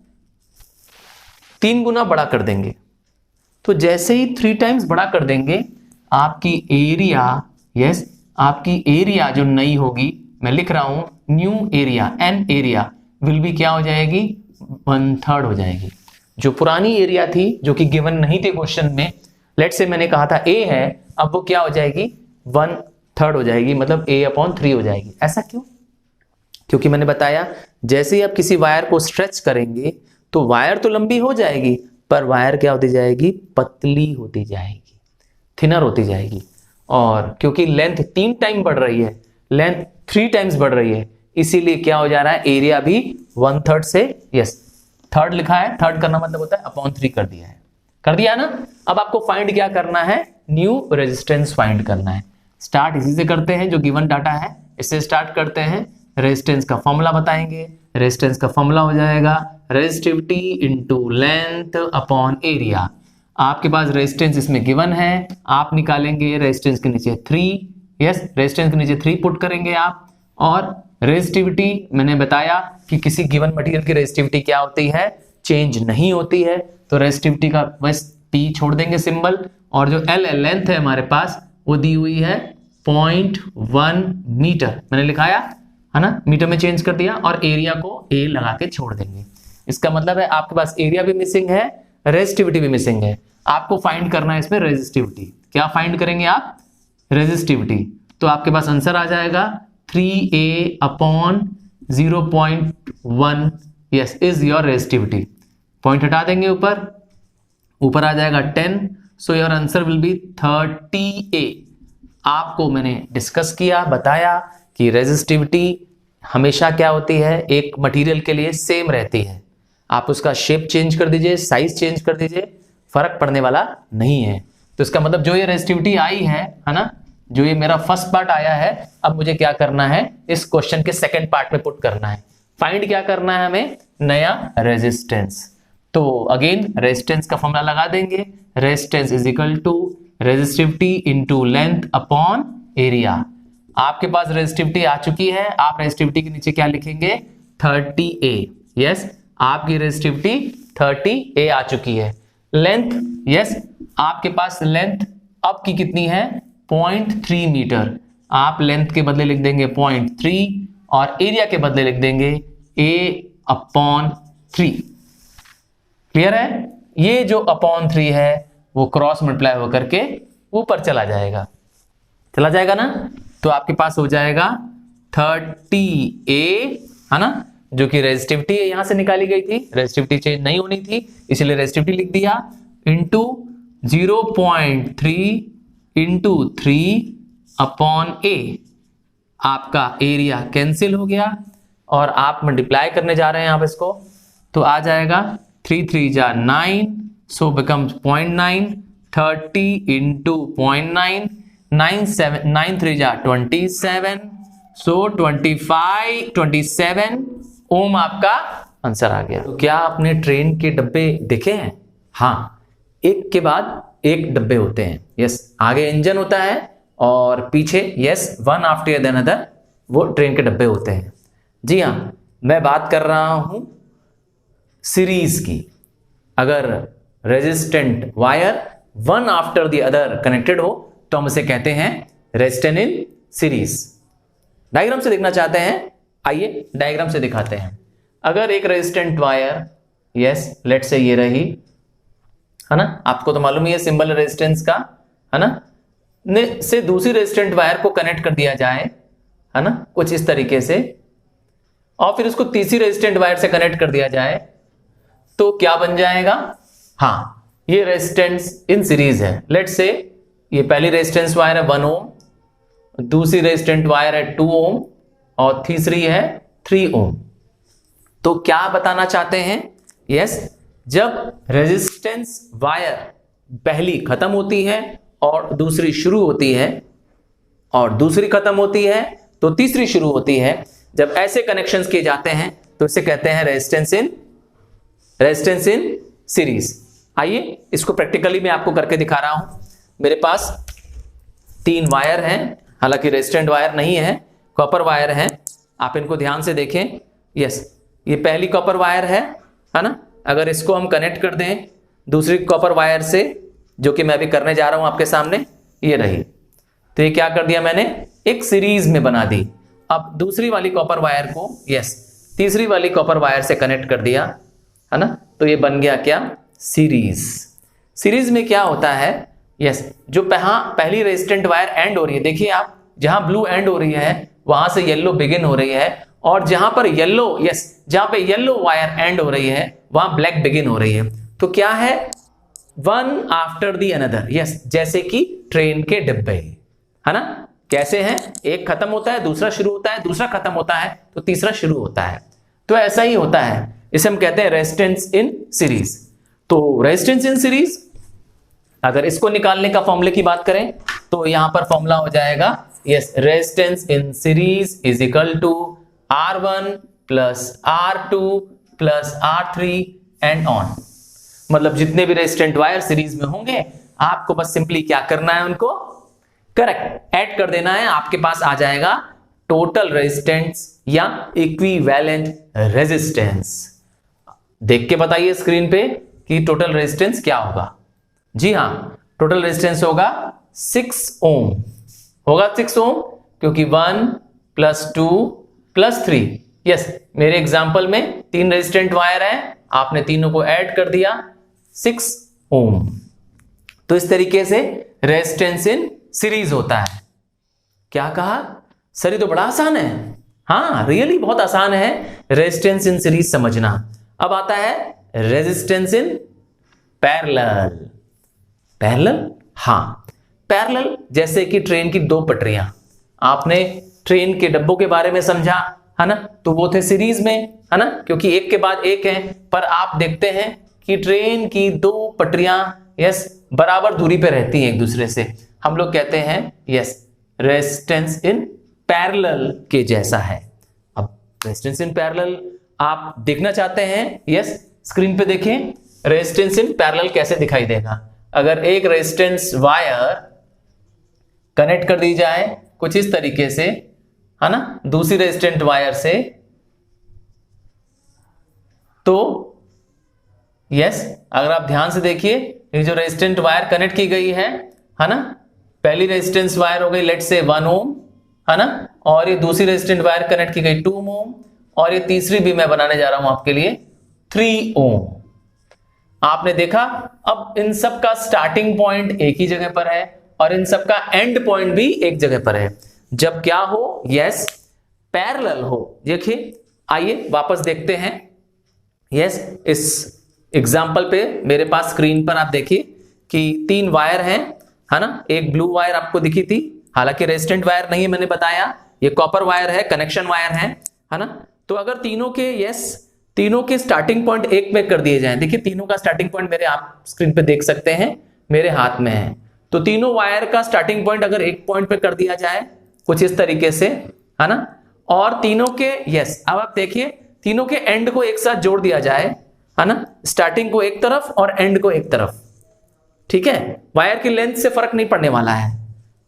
3 गुना बड़ा कर देंगे। तो जैसे ही 3 टाइम्स बड़ा कर देंगे, आपकी एरिया, यस, आपकी एरिया जो नई होगी, मैं लिख रहा हूं new area, an area will be क्या हो जाएगी, 1/3 हो जाएगी। जो पुरानी एरिया थी, जो कि गिवन नहीं थी क्वेश्चन में, लेट से मैंने कहा था A है, अब वो क्या हो जाएगी, 1/3 हो जाएगी, मतलब A/3 हो जाएगी। ऐसा क्यों? क्योंकि मैंने बताया, जैसे ही आप किसी वायर को स्ट्रेच करेंगे तो वायर तो लंबी हो जाएगी, पर वायर क्या होती जाएगी, पतली होती जाएगी, थिनर होती जाएगी। और क्योंकि लेंथ 3 टाइम बढ़ रही है, लेंथ 3 टाइम्स बढ़ रही है, इसीलिए क्या हो जा रहा है, एरिया भी 1/3 से, यस, 3rd लिखा है, 3rd करना मतलब होता है अपॉन 3 कर दिया है, कर दिया ना। अब आपको फाइंड क्या करना है, न्यू रेजिस्टेंस फाइंड करना है। स्टार्ट इसी से करते हैं, जो गिवन डाटा है इससे स्टार्ट करते हैं। रेजिस्टेंस का फॉर्मूला बताएंगे। रेजिस्टेंस का फॉर्मूला हो जाएगा resistivity into length upon area. आपके पास रेजिस्टेंस इसमें गिवन है, आप निकालेंगे रेजिस्टेंस के नीचे 3, यस, रेजिस्टेंस के नीचे 3 पुट करेंगे आप। और रेजिस्टिविटी मैंने बताया कि किसी गिवन मटेरियल की रेजिस्टिविटी क्या होती है, चेंज नहीं होती है, तो रेजिस्टिविटी का बस P छोड़ देंगे सिंबल, और जो L लेंथ है हमारे पास वो दी हुई है 0.1 मीटर, मैंने लिखाया है ना, मीटर में चेंज कर दिया, और एरिया को A लगा के छोड़ देंगे। इसका मतलब है आपके पास एरिया भी मिसिंग है, रेजिस्टिविटी भी मिसिंग है। आपको फाइंड करना है इसमें रेजिस्टिविटी। क्या फाइंड करेंगे आप, रेजिस्टिविटी। तो आपके पास आंसर आ जाएगा 3A/0.1, yes, is your resistivity. Point हटा देंगे, ऊपर आ जाएगा 10, सो your answer will B 30A। आपको मैंने डिस्कस किया, बताया कि रेजिस्टिविटी हमेशा क्या होती है, एक मटेरियल के लिए सेम रहती है। आप उसका शेप चेंज कर दीजिए, साइज चेंज कर दीजिए, फर्क पड़ने वाला नहीं है। तो इसका मतलब जो ये रेजिस्टिविटी आई है ना, जो ये मेरा फर्स्ट पार्ट आया है, अब मुझे क्या करना है, इस क्वेश्चन के सेकंड पार्ट में पुट करना है। फाइंड क्या करना है हमें, नया रेजिस्टेंस। तो अगेन रेजिस्टेंस का फॉर्मूला लगा देंगे, resistance is equal to resistivity into length upon area. आपके पास रेजिस्टिविटी आ चुकी है, आप रेजिस्टिविटी के नीचे क्या लिखेंगे, 30A। यस, आपकी रेजिस्टिविटी 30A आ चुकी है। लेंथ, यस, आपके पास लेंथ अब की कितनी है, 0.3 मीटर। आप लेंथ के बदले लिख देंगे 0.3 और एरिया के बदले लिख देंगे A/3। क्लियर है? ये जो अपॉन 3 है वो क्रॉस मल्टीप्लाई होकर के ऊपर चला जाएगा ना, तो आपके पास हो जाएगा 30A, है ना, जो कि रेजिस्टिविटी है, यहां से निकाली गई थी, रेजिस्टिविटी चेंज नहीं होनी थी इसलिए रेजिस्टिविटी लिख दिया, इंटू 0.3 इंटू 3/A। आपका एरिया कैंसिल हो गया और आप मल्टीप्लाई करने जा रहे हैं आप इसको, तो आ जाएगा 3 3 जा 9, सो बिकम्स 0.9, 30 इंटू 0.9, 9 3 जा 27, सो 27 ओम आपका आंसर आ गया। तो क्या आपने ट्रेन के डब्बे देखे हैं? हाँ, एक के बाद एक डब्बे होते हैं। यस, आगे इंजन होता है और पीछे yes one after the another वो ट्रेन के डब्बे होते हैं। जी हाँ, मैं बात कर रहा हूं सीरीज की। अगर resistant wire one after the other connected हो तो हम इसे कहते हैं रेजिस्टेंस इन सीरीज। डायग्राम से देखना चाहते हैं, आइए डायग्राम से दिखाते हैं। अगर एक resistant wire, yes let's say ये रही, है ना, आपको तो मालूम ही है सिंबल रेजिस्टेंस का, है ना, से दूसरी रेजिस्टेंट वायर को कनेक्ट कर दिया जाए, है ना, कुछ इस तरीके से, और फिर उसको तीसरी रेजिस्टेंट वायर से कनेक्ट कर दिया जाए, तो क्या बन जाएगा? हाँ, ये रेजिस्टेंस इन सीरीज है। लेट्स से ये पहली रेजिस्टेंस वायर है 1 ओम, दूसरी रेजिस्टेंट वायर है 2 ओम और तीसरी है 3 ओम। तो क्या बताना चाहते हैं? यस, जब रेजिस्टेंस वायर पहली खत्म होती है और दूसरी शुरू होती है और दूसरी खत्म होती है तो तीसरी शुरू होती है, जब ऐसे कनेक्शंस किए जाते हैं तो इसे कहते हैं रेजिस्टेंस इन सीरीज। आइए इसको प्रैक्टिकली मैं आपको करके दिखा रहा हूं। मेरे पास 3 वायर हैं, हालांकि रेजिस्टेंट वायर नहीं है, कॉपर वायर है। आप इनको ध्यान से देखें। यस, ये पहली कॉपर वायर है ना, अगर इसको हम कनेक्ट कर दें दूसरी कॉपर वायर से, जो कि मैं अभी करने जा रहा हूं आपके सामने, ये रही, तो ये क्या कर दिया मैंने, एक सीरीज में बना दी। अब दूसरी वाली कॉपर वायर को यस तीसरी वाली कॉपर वायर से कनेक्ट कर दिया, है ना, तो ये बन गया क्या, सीरीज। सीरीज में क्या होता है, यस जो पहली रेजिस्टेंट वायर एंड हो रही है, देखिए आप जहां ब्लू एंड हो रही है वहां से येलो बिगिन हो रही है, और जहां पर येलो जहां पे येलो वायर एंड हो रही है वहां ब्लैक बिगिन हो रही है। तो क्या है, one after the another. Yes, जैसे कि ट्रेन के डिब्बे, है ना, कैसे हैं, एक खत्म होता है दूसरा शुरू होता है, दूसरा खत्म होता है तो तीसरा शुरू होता है। तो ऐसा ही होता है, इसे हम कहते हैं रेजिस्टेंस इन सीरीज। तो रेजिस्टेंस इन सीरीज, अगर इसको निकालने का फॉर्मूले की बात करें तो यहां पर फॉर्मूला हो जाएगा, yes resistance in series is equal to R1 plus R2 plus R3 and on. मतलब जितने भी रेजिस्टेंट वायर सीरीज में होंगे आपको बस सिंपली क्या करना है, उनको करेक्ट ऐड कर देना है, आपके पास आ जाएगा टोटल रेजिस्टेंस या इक्विवेलेंट रेजिस्टेंस। देख के बताइए स्क्रीन पे कि टोटल रेजिस्टेंस क्या होगा। जी हां, टोटल रेजिस्टेंस होगा 6 ओम, होगा 6 ओम, क्योंकि 1 प्लस 2 प्लस 3, यस मेरे एग्जांपल में 3 रेजिस्टेंट वायर हैं, आपने तीनों को ऐड कर दिया, 6 ओम। तो इस तरीके से रेजिस्टेंस इन सीरीज होता है। क्या कहा सर, ये तो बड़ा आसान है। हाँ, रियली बहुत आसान है रेजिस्टेंस इन सीरीज समझना। अब आता है रेजिस्टेंस इन पैरेलल। पैरेलल, हाँ पैरेलल, जैसे कि ट्रेन की 2 पटरियां, आपने ट्रेन के डब्बों के बारे में समझा, है ना, तो वो थे सीरीज में, है ना, क्योंकि एक के बाद एक है। पर आप देखते हैं कि ट्रेन की 2 पटरियां यस बराबर दूरी पे रहती हैं एक दूसरे से, हम लोग कहते हैं यस रेजिस्टेंस इन पैरेलल के जैसा है। अब रेजिस्टेंस इन पैरेलल आप देखना चाहते हैं, यस स्क्रीन पे देखें रेजिस्टेंस इन पैरेलल कैसे दिखाई देगा। अगर एक रेजिस्टेंस वायर कनेक्ट कर दी जाए कुछ इस तरीके से, है ना, दूसरी रेजिस्टेंट वायर से, तो यस अगर आप ध्यान से देखिए ये जो रेजिस्टेंट वायर कनेक्ट की गई है ना, पहली रेजिस्टेंस वायर हो गई लेट्स से 1 ओम, है ना, और ये दूसरी रेजिस्टेंट वायर कनेक्ट की गई 2 ओम, और ये तीसरी भी मैं बनाने जा रहा हूं आपके लिए 3 ओम। आपने देखा अब इन सब का स्टार्टिंग पॉइंट एक ही जगह पर है और इन सब का एंड पॉइंट भी एक जगह पर है। जब क्या हो, यस पैरेलल हो। देखिए आइए वापस देखते हैं, यस इस एग्जाम्पल पे मेरे पास स्क्रीन पर आप देखिए कि 3 वायर हैं, है ना, एक ब्लू वायर आपको दिखी थी, हालांकि रेजिस्टेंट वायर नहीं है मैंने बताया, ये कॉपर वायर है, कनेक्शन वायर है ना। तो अगर तीनों के स्टार्टिंग पॉइंट एक पे कर दिए जाएं, देखिए तीनों का स्टार्टिंग पॉइंट मेरे आप स्क्रीन पे देख सकते हैं, मेरे हाथ में है। तो तीनों वायर का स्टार्टिंग पॉइंट अगर एक पॉइंट पे कर दिया जाए कुछ इस तरीके से, है ना, और तीनों के अब आप देखिए तीनों के एंड को एक साथ जोड़ दिया जाए, है ना, स्टार्टिंग को एक तरफ और एंड को एक तरफ, ठीक है, वायर की लेंथ से फर्क नहीं पड़ने वाला है,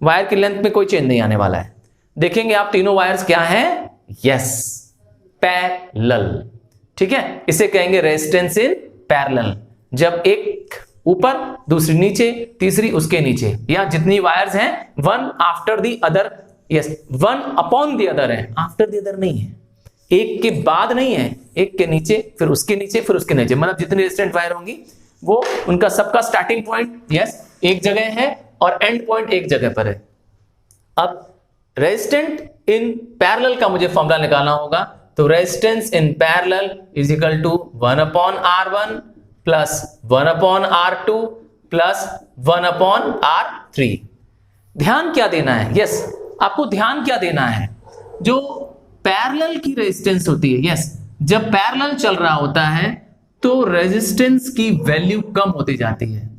वायर की लेंथ में कोई चेंज नहीं आने वाला है। देखेंगे आप तीनों वायर्स क्या हैं, यस पैरेलल, ठीक है, इसे कहेंगे रेजिस्टेंस इन पैरेलल। जब एक ऊपर दूसरी नीचे तीसरी उसके नीचे, या जितनी वायर्स हैं one after the other, yes one upon the other है, आफ्टर दी अदर नहीं है, एक के बाद नहीं है, एक के नीचे फिर उसके नीचे फिर उसके नीचे, मतलब जितनी रेजिस्टेंट वायर होंगी वो उनका सबका स्टार्टिंग पॉइंट यस एक जगह है और एंड पॉइंट एक जगह पर है। अब रेजिस्टेंट इन पैरेलल का मुझे फॉर्मूला निकालना होगा, तो resistance in parallel is equal to 1/R1 plus 1/R2 plus 1/R3। ध्यान क्या देना है, यस आपको ध्यान क्या देना है, जो पैरेलल की रेजिस्टेंस होती है, यस जब पैरेलल चल रहा होता है तो रेजिस्टेंस की वैल्यू कम होती जाती है।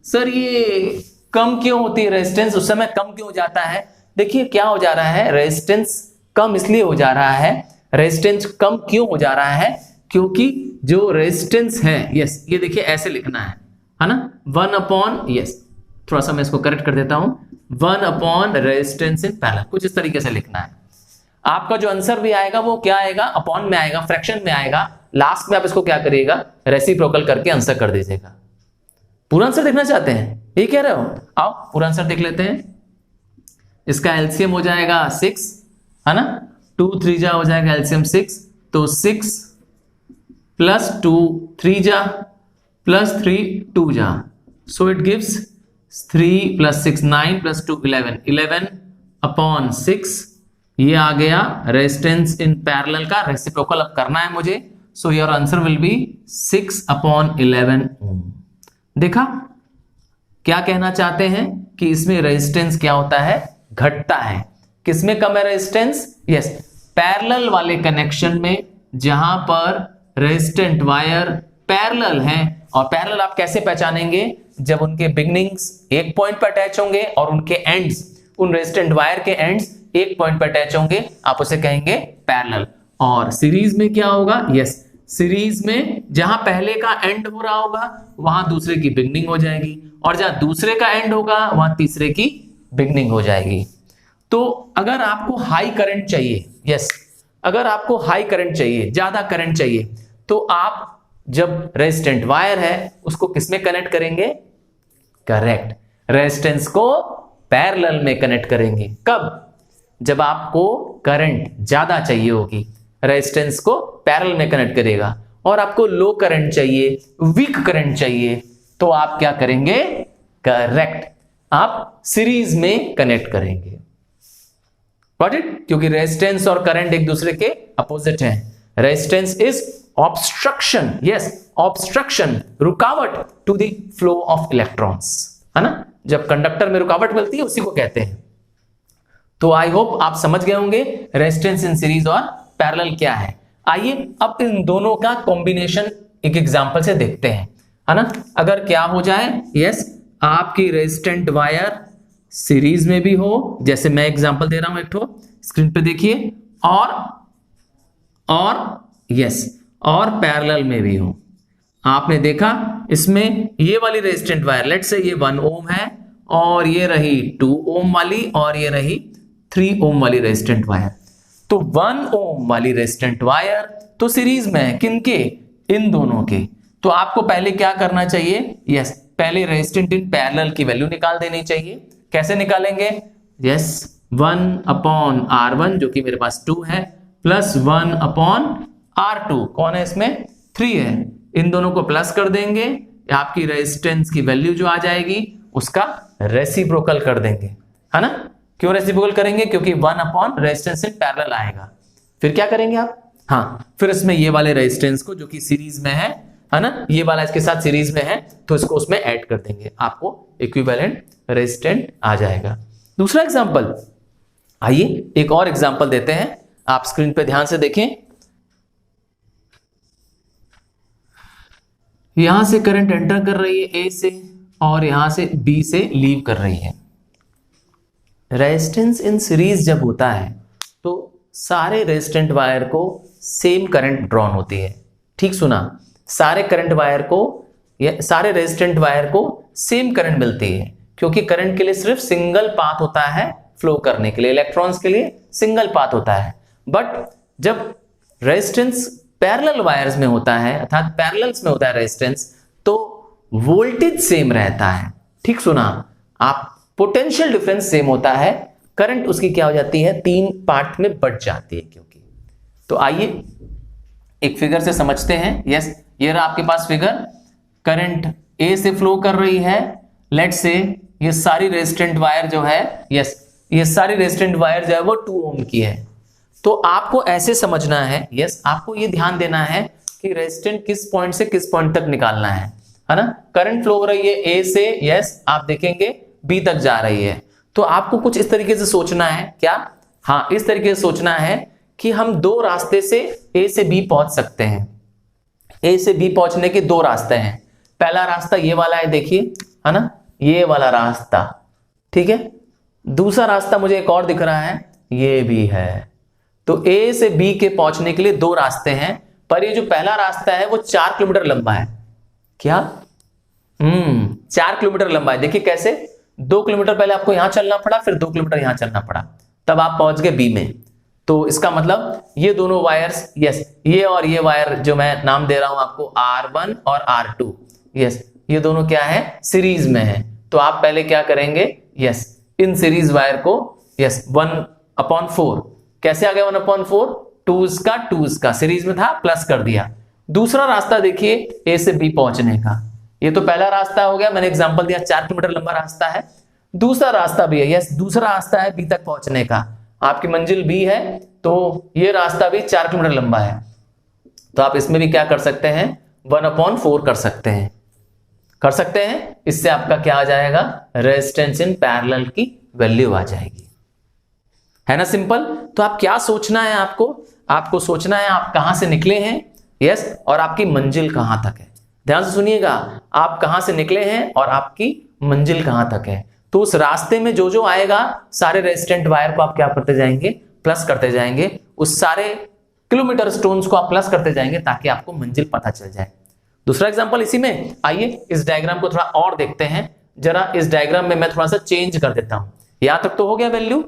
सर ये कम क्यों होती है रेजिस्टेंस, उस समय कम क्यों हो जाता है? देखिए क्या हो जा रहा है, रेजिस्टेंस कम इसलिए हो जा रहा है, रेजिस्टेंस कम क्यों हो जा रहा है, क्योंकि जो रेजिस्टेंस है, यस ये देखिए ऐसे लिखना है ना, 1/, यस थोड़ा सा मैं इसको करेक्ट कर देता हूं, 1/ रेजिस्टेंस इन पैरेलल, कुछ इस तरीके से लिखना है। आपका जो आंसर भी आएगा वो क्या आएगा, अपॉन में आएगा, फ्रैक्शन में आएगा, लास्ट में आप इसको क्या करिएगा, रेसिप्रोकल करके आंसर कर दीजिएगा। पूरा आंसर देखना चाहते हैं, ये कह रहे हो, आओ पूरा आंसर देख लेते हैं। इसका एलसीएम हो जाएगा 6, है ना, 2 3 जा हो जाएगा एलसीएम 6, तो 6 प्लस 2 3 जा प्लस 3 2 जा, so it gives 3 plus 6 9 plus 2 11/6, ये आ गया रेजिस्टेंस इन पैरेलल का रेसिप्रोकल अब करना है मुझे, सो योर आंसर विल बी 6/11 ओम। देखा क्या कहना चाहते हैं कि इसमें रेजिस्टेंस क्या होता है, घटता है। किसमें कम है रेजिस्टेंस, यस पैरेलल वाले कनेक्शन में, जहां पर रेजिस्टेंट वायर पैरेलल हैं। और पैरेलल आप कैसे पहचानेंगे, जब उनके बिगनिंग्स एक पॉइंट पर अटैच होंगे और उनके एंड्स, उन रेजिस्टेंट वायर के एंड्स एक पॉइंट पर अटैच होंगे, आप उसे कहेंगे पैरेलल। और सीरीज में क्या होगा, यस सीरीज में जहां पहले का एंड हो रहा होगा वहां दूसरे की बिगनिंग हो जाएगी, और जहां दूसरे का एंड होगा वहां तीसरे की बिगनिंग हो जाएगी। तो अगर आपको हाई करंट चाहिए, यस अगर आपको हाई करंट चाहिए, ज्यादा करंट चाहिए, तो आप जब रेजिस्टेंट वायर है उसको किसमें कनेक्ट करेंगे, करेक्ट रेजिस्टेंस को पैरेलल में कनेक्ट करेंगे। कब, जब आपको करंट ज्यादा चाहिए होगी, रेजिस्टेंस को पैरेलल में कनेक्ट करेगा। और आपको लो करंट चाहिए, वीक करंट चाहिए, तो आप क्या करेंगे, करेक्ट आप सीरीज में कनेक्ट करेंगे। गॉट इट, क्योंकि रेजिस्टेंस और करंट एक दूसरे के अपोजिट हैं। Resistance is obstruction, yes obstruction, रुकावट to the flow of electrons, है ना, जब कंडक्टर में रुकावट मिलती है उसी को कहते हैं। तो आई होप आप समझ गए होंगे रेजिस्टेंस इन सीरीज और पैरेलल क्या है। आइए अब इन दोनों का कॉम्बिनेशन एक एग्जांपल से देखते हैं। है ना। अगर क्या हो जाए, यस, आपकी रेजिस्टेंट वायर सीरीज में भी हो, जैसे मैं एग्जांपल दे रहा हूं एक ठो, स्क्रीन पे देखिए, और यस, और पैरेलल में भी हो। आपने देखा इसमें ये वाली रेजिस्टेंट वायर, लेट्स से ये 1 ओम है, और ये रही 2 ओम वाली, और ये रही 3 ओम वाली रेजिस्टेंट वायर। तो 1 ओम वाली रेजिस्टेंट वायर तो सीरीज में है, किनके? इन दोनों के। तो आपको पहले क्या करना चाहिए, यस, पहले रेजिस्टेंट इन पैरेलल की वैल्यू निकाल देनी चाहिए। कैसे निकालेंगे? यस, 1/R1 जो कि मेरे पास 2 है, प्लस 1/R2, कौन है इसमें? 3 है। इन दोनों को प्लस कर देंगे, आपकी रेजिस्टेंस की वैल्यू जो आ जाएगी उसका रेसिप्रोकल कर देंगे, है ना। क्यों रेसिप्रोकल करेंगे? क्योंकि 1 रेजिस्टेंस इन पैरेलल आएगा। फिर क्या करेंगे आप? हाँ, फिर इसमें ये वाले रेजिस्टेंस को जो कि सीरीज में है ना, ये वाला इसके साथ सीरीज में है, तो इसको उसमें ऐड कर देंगे, आपको इक्विवेलेंट रेजिस्टेंट आ जाएगा। दूसरा एग्जांपल, आइए एक और एग्जांपल देते हैं, आप स्क्रीन पे ध्यान से देखें। यहां से करंट एंटर कर रही है ए से, और यहां से बी से लीव कर रही है। रेजिस्टेंस इन सीरीज जब होता है तो सारे रेजिस्टेंट वायर को सेम करंट ड्रॉन होती है। ठीक सुना, सारे करंट वायर को, सारे रेजिस्टेंट वायर को सेम करंट मिलती है, क्योंकि करंट के लिए सिर्फ सिंगल पाथ होता है फ्लो करने के लिए, इलेक्ट्रॉन्स के लिए सिंगल पाथ होता है। बट जब रेजिस्टेंस पैरेलल वायर्स में होता है, अर्थात पैरेलल्स में होता है रेजिस्टेंस, तो वोल्टेज सेम रहता है। ठीक सुना आप, पोटेंशियल डिफरेंस सेम होता है, करंट उसकी क्या हो जाती है, 3 पार्ट में बट जाती है क्योंकि। तो आइए एक फिगर से समझते हैं। यस, ये रहा आपके पास फिगर, करंट ए से फ्लो कर रही है, लेट्स से ये सारी रेजिस्टेंट वायर जो है, यस, ये सारी रेजिस्टेंट वायर जो है वो 2 ओम की है। तो आपको ऐसे समझना है, यस, आपको ये ध्यान देना है कि रेजिस्टेंट किस पॉइंट से किस पॉइंट तक निकालना है ना। करंट फ्लो हो रही है ए से, यस, आप देखेंगे बी तक जा रही है, तो आपको कुछ इस तरीके से सोचना है। क्या? हाँ, इस तरीके से सोचना है कि हम 2 रास्ते से ए से बी पहुंच सकते हैं। ए से बी पहुंचने के 2 रास्ते हैं। पहला रास्ता ये वाला है, देखिए, है ना, ये वाला रास्ता, ठीक है। दूसरा रास्ता मुझे एक और दिख रहा है, ये भी है। तो ए से बी के पहुंचने के लिए 2 रास्ते हैं, पर ये जो पहला रास्ता है वो 4 किलोमीटर लंबा है। क्या? 4 किलोमीटर लंबा है। देखिए कैसे, 2 किलोमीटर पहले आपको यहां चलना पड़ा, फिर 2 किलोमीटर यहां चलना पड़ा, तब आप पहुंच गए बी में। तो इसका मतलब ये दोनों वायर्स, यस, ये और ये वायर जो मैं नाम दे रहा हूं आपको R1 और R2, यस, ये दोनों क्या है, सीरीज में है। तो आप पहले क्या करेंगे, यस, इन सीरीज वायर को, यस, 1/4, कैसे आ गया 1/4? 2 का सीरीज में था, प्लस कर दिया। दूसरा रास्ता देखिए ए से बी पहुंचने का, ये तो पहला रास्ता हो गया, मैंने एग्जांपल दिया 4 किलोमीटर लंबा रास्ता है। दूसरा रास्ता भी है, यस, दूसरा रास्ता है बी तक पहुंचने का। आपकी मंजिल बी है, तो ये रास्ता भी 4 किलोमीटर लंबा है। तो आप इसमें भी क्या कर सकते हैं, 1/4 कर सकते हैं। इससे आपका क्या आ जाएगा, रेजिस्टेंस इन पैरेलल की वैल्यू आ जाएगी, है ना, सिंपल। तो आप क्या सोचना है, आपको सोचना है आप कहां से निकले हैं, यस, और आपकी मंजिल कहां तक है। ध्यान से सुनिएगा, आप कहां से निकले हैं और आपकी मंजिल कहां तक है। तो उस रास्ते में जो जो आएगा, सारे रेजिस्टेंट वायर को आप क्या करते जाएंगे, प्लस करते जाएंगे। उस सारे किलोमीटर स्टोन्स को आप प्लस करते जाएंगे, ताकि आपको मंजिल पता चल जाए। दूसरा एग्जांपल इसी में, आइए इस डायग्राम को थोड़ा और देखते हैं जरा। इस डायग्राम में मैं थोड़ा सा चेंज कर देता हूं, यहां तक तो हो गया वैल्यू।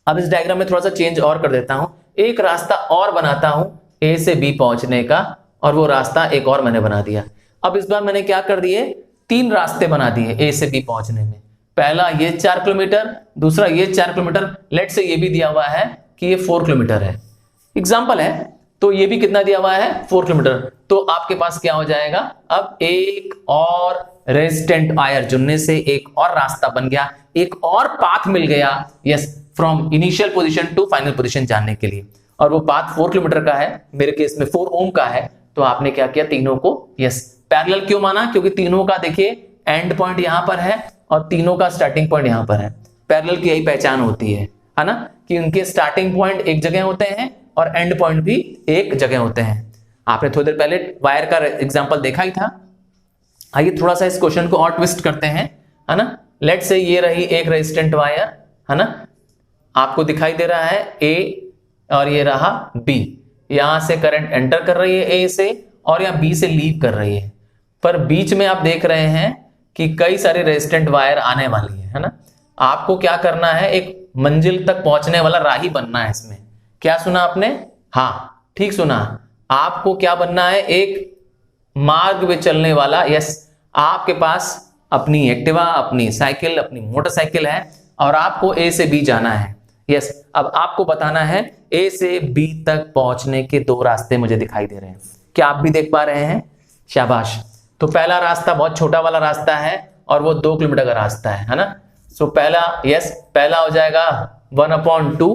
अब इस डायग्राम में थोड़ा सा चेंज और कर देता हूं, एक रास्ता और बनाता हूं ए से बी पहुंचने का, और वो रास्ता एक और मैंने बना दिया। अब इस बार मैंने क्या कर दिए, 3 रास्ते बना दिए ए से बी पहुंचने में। पहला ये 4 किलोमीटर, दूसरा ये 4 किलोमीटर, लेट से ये भी दिया हुआ है कि ये 4 किलोमीटर है, एग्जाम्पल है। तो ये भी कितना दिया हुआ है, 4 किलोमीटर। तो आपके पास क्या हो जाएगा, अब एक और रेजिस्टेंट वायर चुनने से एक और रास्ता बन गया, एक और पाथ मिल गया, yes, from initial position to final position जाने के लिए। और वो पाथ 4 किलोमीटर का है, मेरे केस में 4 ओम का है। तो आपने क्या किया, तीनों को, यस, पैरेलल क्यों माना, क्योंकि तीनों का देखिए एंड पॉइंट यहां पर है और तीनों का स्टार्टिंग पॉइंट यहां पर है। पैरेलल की यही पहचान होती है ना, कि उनके स्टार्टिंग पॉइंट एक जगह होते हैं और एंड पॉइंट भी एक जगह होते हैं। आपने थोड़ी देर पहले वायर का एग्जांपल देखा ही था, आइए थोड़ा सा इस क्वेश्चन को और ट्विस्ट करते हैं, है ना। लेट से ये रही एक रेजिस्टेंट वायर, है ना, आपको दिखाई दे रहा है ए और ये रहा बी। यहां से करंट एंटर कर रही है ए से और यहां बी से लीव कर रही है, पर बीच में आप देख रहे हैं कि कई सारे रेजिस्टेंट वायर आने वाली है ना। आपको क्या करना है, एक मंजिल तक पहुंचने वाला राही बनना है इसमें। क्या सुना आपने? हाँ ठीक सुना। आपको क्या बनना है, एक मार्ग पे चलने वाला। यस, आपके पास अपनी एक्टिवा, अपनी साइकिल, अपनी मोटरसाइकिल है और आपको ए से बी जाना है। यस, अब आपको बताना है ए से बी तक पहुंचने के दो रास्ते मुझे दिखाई दे रहे हैं। क्या आप भी देख पा रहे हैं? शाबाश। तो पहला रास्ता बहुत छोटा वाला रास्ता है और वो 2 किलोमीटर का रास्ता है ना। सो पहला, यस, पहला हो जाएगा 1/2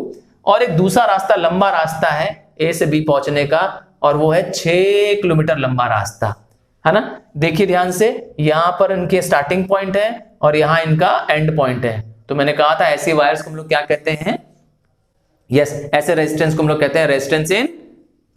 और एक दूसरा रास्ता लंबा रास्ता है ए से बी पहुंचने का और वो है 6 किलोमीटर लंबा रास्ता, है ना। देखिए ध्यान से, यहां पर इनके स्टार्टिंग पॉइंट है और यहां इनका एंड पॉइंट है। तो मैंने कहा था ऐसी वायर्स को हम लोग क्या कहते हैं? यस, ऐसे रेजिस्टेंस को हम लोग कहते हैं रेजिस्टेंस इन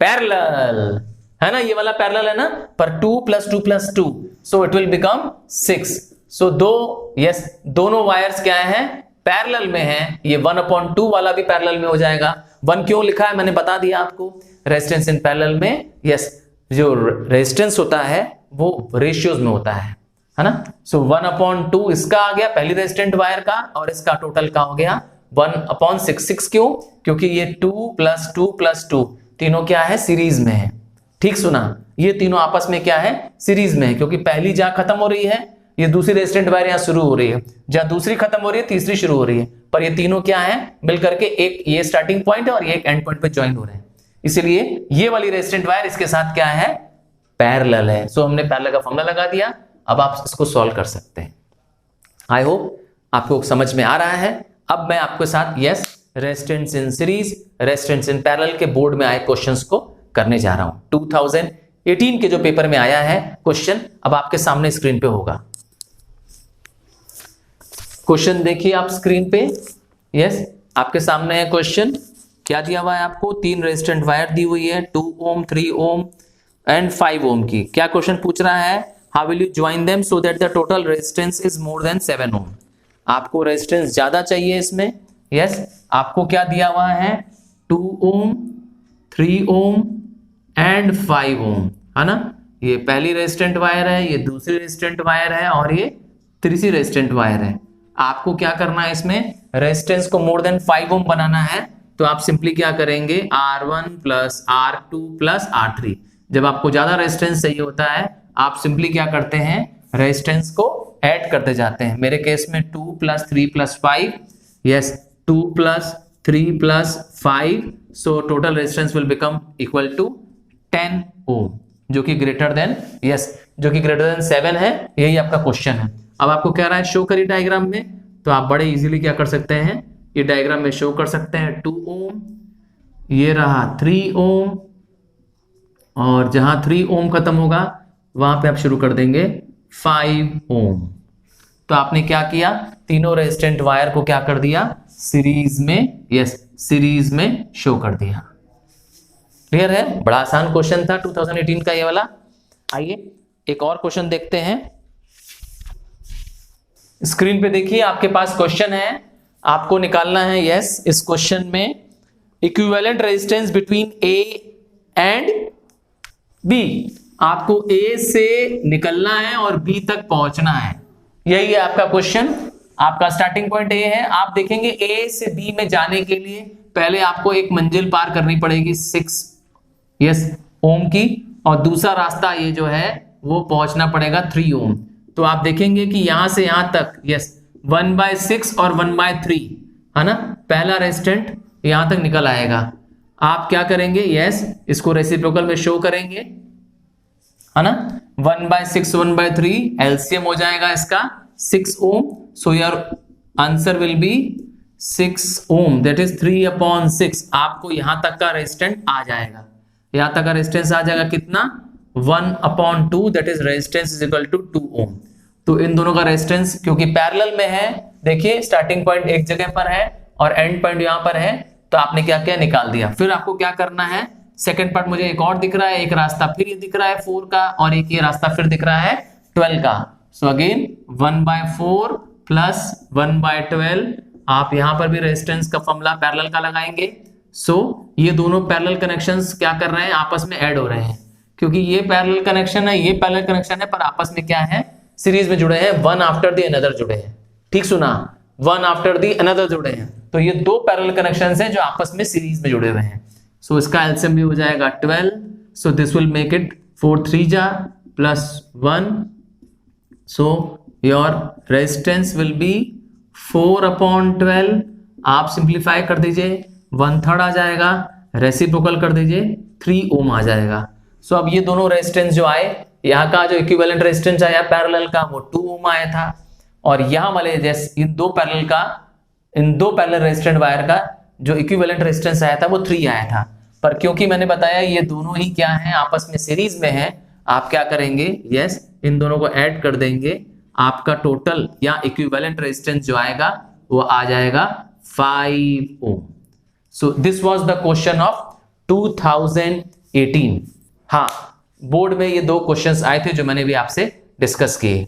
पैरेलल, है ना। ये वाला पैरेलल है ना, पर 2 + 2 + 2, सो इट विल बिकम 6। सो दोनों वायर्स क्या हैं? पैरेलल में हैं। ये 1/2 वाला भी पैरेलल में हो जाएगा। 1 क्यों लिखा है मैंने बता दिया आपको, रेजिस्टेंस इन पैरेलल में। यस, जो रेजिस्टेंस होता है वो रेशियोज में होता है ना। सो 1/2 इसका आ गया पहली रेजिस्टेंट वायर का और इसका टोटल का हो गया 1/6। 6 क्यों? क्योंकि ये 2 + 2 + 2 तीनों क्या है? सीरीज में है। ठीक सुना, ये तीनों आपस में क्या है? सीरीज में है, क्योंकि पहली जहां खत्म हो रही है ये दूसरी रेजिस्टेंट वायर यहां शुरू हो रही है, जहां दूसरी खत्म हो रही है तीसरी शुरू हो रही है, पर ये तीनों क्या है? मिलकर के एक ये स्टार्टिंग पॉइंट है और ये एक एंड पॉइंट पे ज्वाइन हो रहे हैं। इसलिए ये वाली रेजिस्टेंट वायर इसके साथ क्या है? पैरेलल है। सो हमने पैरेलल का फॉर्मूला लगा दिया। अब आप इसको सॉल्व कर सकते हैं। आई होप आपको समझ में आ रहा है। अब मैं आपके साथ yes resistance in series, resistance in parallel के बोर्ड में आए क्वेश्चंस को करने जा रहा हूं। 2018 के जो पेपर में आया है क्वेश्चन, अब आपके सामने स्क्रीन पे होगा। क्वेश्चन देखिए आप स्क्रीन पे। यस, आपके सामने है क्वेश्चन। क्या दिया हुआ है आपको? 3 रेजिस्टेंट वायर दी हुई है, 2 ओम, 3 ओम एंड 5 ओम की। क्या क्वेश्चन पूछ रहा है? How will you join them so that the total resistance is more than 7 ओम। आपको रेजिस्टेंस ज्यादा चाहिए इसमें। यस, आपको क्या दिया हुआ है? 2 ओम, 3 ओम एंड 5 ओम, है ना। ये पहली रेजिस्टेंट वायर है, ये दूसरी रेजिस्टेंट वायर है और ये तीसरी रेजिस्टेंट वायर है। आपको क्या करना है इसमें? रेजिस्टेंस को मोर देन 5 ओम बनाना है, तो आप सिंपली क्या करेंगे? R1 + R2 + R3। जब आपको ज्यादा रेजिस्टेंस चाहिए होता है आप सिंपली क्या करते हैं? रेजिस्टेंस को ऐड करते जाते हैं। मेरे केस में 2 + 3 + 5, yes 2 + 3 + 5, so total resistance will become equal to 10 ohm, जो कि ग्रेटर देन, यस, जो कि ग्रेटर देन 7 है। यही आपका क्वेश्चन है। अब आपको कह रहा है शो करिए डायग्राम में, तो आप बड़े इजीली क्या कर सकते हैं? ये डायग्राम में शो कर सकते हैं। 2 ओम, ये रहा 3 ओम और जहां 3 ओम खत्म होगा वहां पे आप शुरू कर देंगे 5 ओम। तो आपने क्या किया? तीनों रेजिस्टेंट वायर को क्या कर दिया? सीरीज में, यस सीरीज में शो कर दिया। क्लियर है? बड़ा आसान क्वेश्चन था 2018 का ये वाला। आइए एक और क्वेश्चन देखते हैं। स्क्रीन पे देखिए आपके पास क्वेश्चन है, आपको निकालना है यस इस क्वेश्चन में equivalent resistance between A and B. आपको ए से निकलना है और बी तक पहुंचना है। यही है आपका क्वेश्चन। आपका स्टार्टिंग पॉइंट ए है। आप देखेंगे ए से बी में जाने के लिए पहले आपको एक मंजिल पार करनी पड़ेगी 6 ओम की, और दूसरा रास्ता ये जो है वो पहुंचना पड़ेगा 3 ओम। तो आप देखेंगे कि यहां से यहां तक 1/6 और 1/3 है ना, पहला रेजिस्टेंट यहां तक निकल आएगा। आप क्या करेंगे? इसको रेसिप्रोकल में शो करेंगे, है ना। 1/6 1/3 एलसीएम हो जाएगा इसका 6 ohm. So your answer will be 6 ohm, that is 3/6। आपको यहां तक का रेजिस्टेंस आ जाएगा। यहां तक का रेजिस्टेंस आ जाएगा कितना? 1/2, that is resistance is equal to 2 ohm. तो इन दोनों का रेजिस्टेंस क्योंकि पैरेलल में है, देखिए स्टार्टिंग पॉइंट एक जगह पर है और एंड पॉइंट यहां पर है, तो आपने क्या किया? निकाल दिया। फिर आपको क्या करना है? सेकंड पार्ट मुझे एक और दिख रहा है, एक रास्ता फिर ये दिख रहा है 4 का और एक ये रास्ता फिर दिख रहा है 12 का। सो अगेन 1/4 प्लस 1/12, आप यहां पर भी रेजिस्टेंस का फॉर्मूला पैरेलल का लगाएंगे। सो ये दोनों पैरेलल कनेक्शंस क्या कर रहे हैं, आपस में ऐड हो रहे हैं, क्योंकि ये पैरेलल कनेक्शन है, ये पैरेलल कनेक्शन है, पर आपस में क्या है, सीरीज में जुड़े हैं, वन आफ्टर द अनदर जुड़े हैं। ठीक सुना, वन आफ्टर द अनदर जुड़े हैं। तो ये दो पैरेलल कनेक्शंस हैं जो आपस में सीरीज में जुड़े हुए हैं। सो इसका एलसीएम भी हो जाएगा 12। So this will make it 4 3 जा +1। So your resistance will be 4/12। आप सिंप्लीफाई कर दीजिए, 1/3 आ जाएगा, रेसिप्रोकल कर दीजिए 3 ओम आ जाएगा। सो अब ये दोनों रेजिस्टेंस जो आए, यहाँ का जो इक्विवेलेंट रेजिस्टेंस आया पैरेलल का वो 2 ओम आया था, और यहाँ वाले जैसे इन दो पैरेलल रेजिस्टेंट वायर का जो इक्विवेलेंट रेजिस्टेंस आया था वो 3 आया था। पर क्योंकि मैंने बताया ये दोनों ही क्या हैं, आपस में सीरीज में हैं, आप क्या करेंगे, यस इन दोनों को ऐड कर देंगे, आपका टोटल या इक्विवेलेंट रेजिस्टेंस जो आएगा वो आ जाएगा 5 ohm. So this was the question of 2018। हाँ, बोर्ड में ये दो क्वेश्चंस आए थे जो मैंने भी आपसे डिस्कस किए।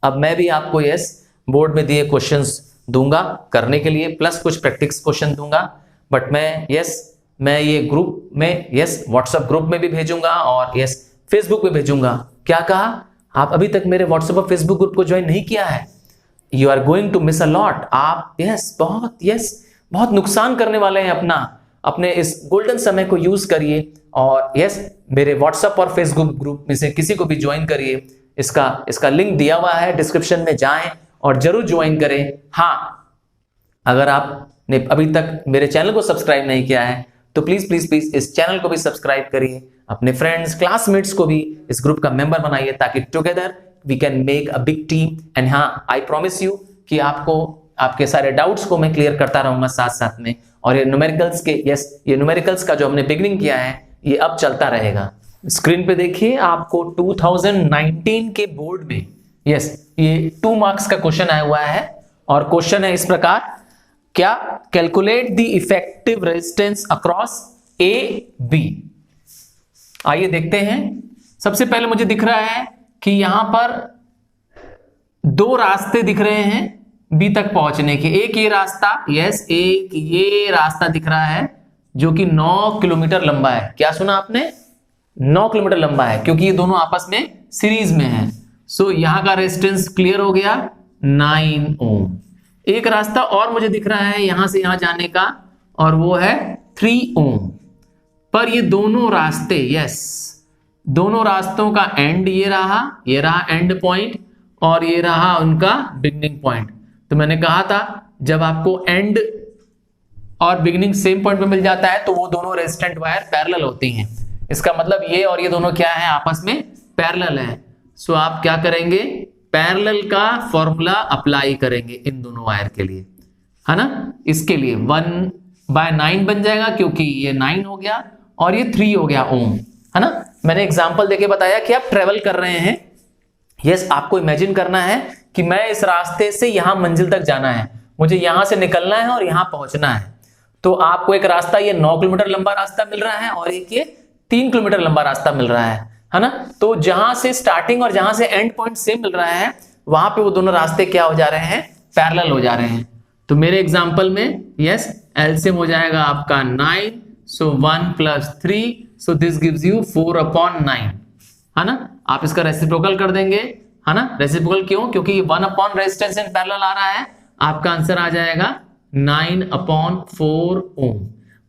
अब मैं भी आपको यस बोर्ड में दिए क्वेश्चंस दूंगा करने के लिए, प्लस कुछ प्रैक्टिस क्वेश्चन दूंगा। बट मैं ये ग्रुप में व्हाट्सएप ग्रुप में भी भेजूंगा और फेसबुक पे भेजूंगा। क्या कहा, आप अभी तक मेरे व्हाट्सएप और फेसबुक ग्रुप को ज्वाइन नहीं किया है, you are going to miss a lot. आप बहुत नुकसान करने वाले हैं अपने इस गोल्डन समय को यूज करिए, और मेरे व्हाट्सएप और फेसबुक ग्रुप में से किसी को भी ज्वाइन करिए। इसका लिंक दिया हुआ है डिस्क्रिप्शन में, जाएं और जरूर ज्वाइन करें। हाँ, अगर आपने अभी तक मेरे चैनल को सब्सक्राइब नहीं किया है तो प्लीज इस चैनल को भी सब्सक्राइब करिए, अपने फ्रेंड्स क्लासमेट्स को भी इस ग्रुप का मेंबर बनाइए, ताकि together we can make a big team. And हाँ, आई प्रॉमिस यू कि आपके सारे डाउट्स को मैं क्लियर करता रहूंगा साथ साथ में। और ये न्यूमेरिकल्स का जो हमने बिगनिंग किया है ये अब चलता रहेगा। स्क्रीन पे देखिए, आपको 2019 के बोर्ड में ये 2 मार्क्स का क्वेश्चन आया हुआ है, और क्वेश्चन है इस प्रकार, क्या calculate the effective resistance across A B. आइए देखते हैं। सबसे पहले मुझे दिख रहा है कि यहां पर 2 रास्ते दिख रहे हैं बी तक पहुंचने के। एक ये रास्ता, एक ये रास्ता दिख रहा है जो कि 9 किलोमीटर लंबा है। क्या सुना आपने, 9 किलोमीटर लंबा है, क्योंकि ये दोनों आपस में सीरीज में हैं। सो यहां का रेजिस्टेंस क्लियर हो गया 9 ओम। एक रास्ता और मुझे दिख रहा है यहां से यहां जाने का, और वो है 3 ओम। पर ये दोनों रास्ते, दोनों रास्तों का एंड ये रहा एंड पॉइंट, और ये रहा उनका बिगनिंग पॉइंट। तो मैंने कहा था जब आपको एंड और बिगनिंग सेम पॉइंट पे मिल जाता है तो वो दोनों रेजिस्टेंट वायर पैरेलल होती हैं। इसका मतलब ये और ये दोनों क्या है, आपस में पैरेलल हैं। सो आप क्या करेंगे, पैरेलल का फॉर्मूला अप्लाई करेंगे इन दोनों वायर के लिए, है ना। इसके लिए 1/9 बन जाएगा, क्योंकि ये 9 हो गया और ये 3 हो गया ओम, है ना। मैंने एग्जांपल देके बताया कि आप ट्रेवल कर रहे हैं। आपको इमेजिन करना है कि मैं इस रास्ते से यहां मंजिल तक जाना है, मुझे यहां से निकलना है और यहां पहुंचना है। तो आपको एक रास्ता ये 9 किलोमीटर लंबा रास्ता मिल रहा है, और एक ये 3 किलोमीटर लंबा रास्ता मिल रहा है ना। तो जहां से स्टार्टिंग और जहां से एंड पॉइंट सेम मिल रहा है, वहां पे वो दोनों रास्ते क्या हो जा रहे हैं, पैरेलल हो जा रहे हैं। तो मेरे एग्जांपल में एलसीएम हो जाएगा आपका 9, सो 1 + 3, सो दिस गिव्स यू 4/9, है ना। आप इसका रेसिप्रोकल कर देंगे, है ना। रेसिप्रोकल क्यों, क्योंकि 1 रेजिस्टेंस इन पैरेलल आ रहा है। आपका आंसर आ जाएगा 9/4 ओम।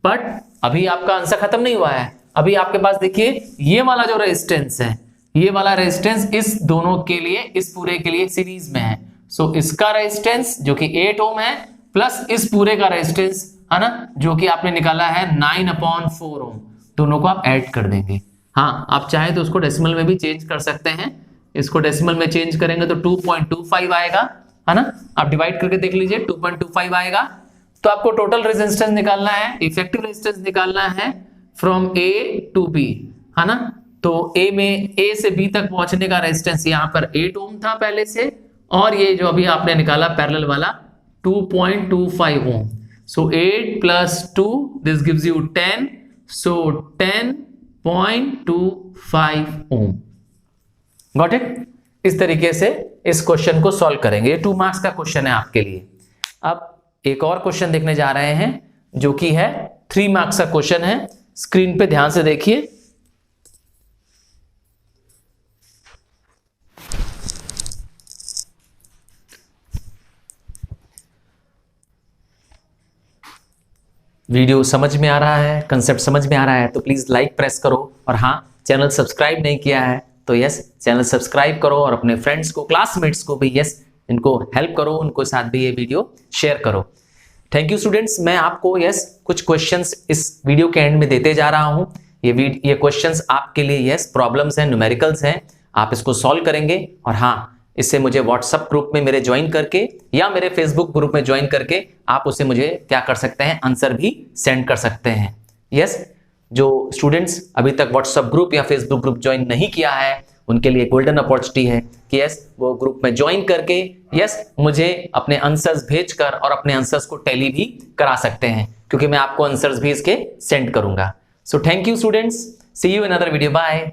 बट अभी आपका आंसर खत्म नहीं हुआ है। अभी आपके पास देखिए ये वाला जो रेजिस्टेंस है, ये वाला रेजिस्टेंस इस दोनों के लिए, इस पूरे के लिए सीरीज में है। सो इसका रेजिस्टेंस जो कि 8 ओम है, प्लस इस पूरे का रेजिस्टेंस, है ना, जो कि आपने निकाला है 9/4 ओम, दोनों को आप ऐड कर देंगे। हाँ, आप चाहे तो उसको डेसिमल में भी चेंज कर सकते हैं। इसको डेसिमल में चेंज करेंगे तो 2.25 आएगा, है ना। आप डिवाइड करके देख लीजिए, 2.25 आएगा। तो आपको टोटल रेजिस्टेंस निकालना है, इफेक्टिव रेजिस्टेंस निकालना है फ्रॉम ए टू बी, है ना। तो ए से बी तक पहुंचने का रेजिस्टेंस यहां पर 8 ओम था पहले से, और ये जो अभी आपने निकाला पैरेलल वाला 2.25 ohm. So 8 + 2 this gives you 10, so 10.25 ohm. Got it. इस तरीके से इस क्वेश्चन को सॉल्व करेंगे। ये 2 मार्क्स का क्वेश्चन है आपके लिए। अब एक और क्वेश्चन देखने जा रहे हैं जो कि है 3 मार्क्स का क्वेश्चन है। स्क्रीन पे ध्यान से देखिए। वीडियो समझ में आ रहा है, कंसेप्ट समझ में आ रहा है तो प्लीज लाइक प्रेस करो, और हाँ, चैनल सब्सक्राइब नहीं किया है तो यस चैनल सब्सक्राइब करो, और अपने फ्रेंड्स को, क्लासमेट्स को भी यस इनको हेल्प करो, उनको साथ भी ये वीडियो शेयर करो। Thank you students. मैं आपको यस कुछ क्वेश्चंस इस वीडियो के एंड में देते जा रहा हूं। ये क्वेश्चंस आपके लिए यस प्रॉब्लम्स हैं, न्यूमेरिकल्स हैं, आप इसको सॉल्व करेंगे। और हाँ, इससे मुझे व्हाट्सएप ग्रुप में मेरे ज्वाइन करके या मेरे फेसबुक ग्रुप में ज्वाइन करके आप उससे मुझे क्या कर सकते हैं, आंसर भी सेंड कर सकते हैं। यस, जो स्टूडेंट्स अभी तक व्हाट्सएप ग्रुप या फेसबुक ग्रुप ज्वाइन नहीं किया है उनके लिए गोल्डन अपॉर्चुनिटी है कि यस वो ग्रुप में ज्वाइन करके यस मुझे अपने आंसर्स भेजकर और अपने आंसर्स को टैली भी करा सकते हैं, क्योंकि मैं आपको आंसर्स भी इसके सेंड करूंगा। So thank you students, see you in other video, bye.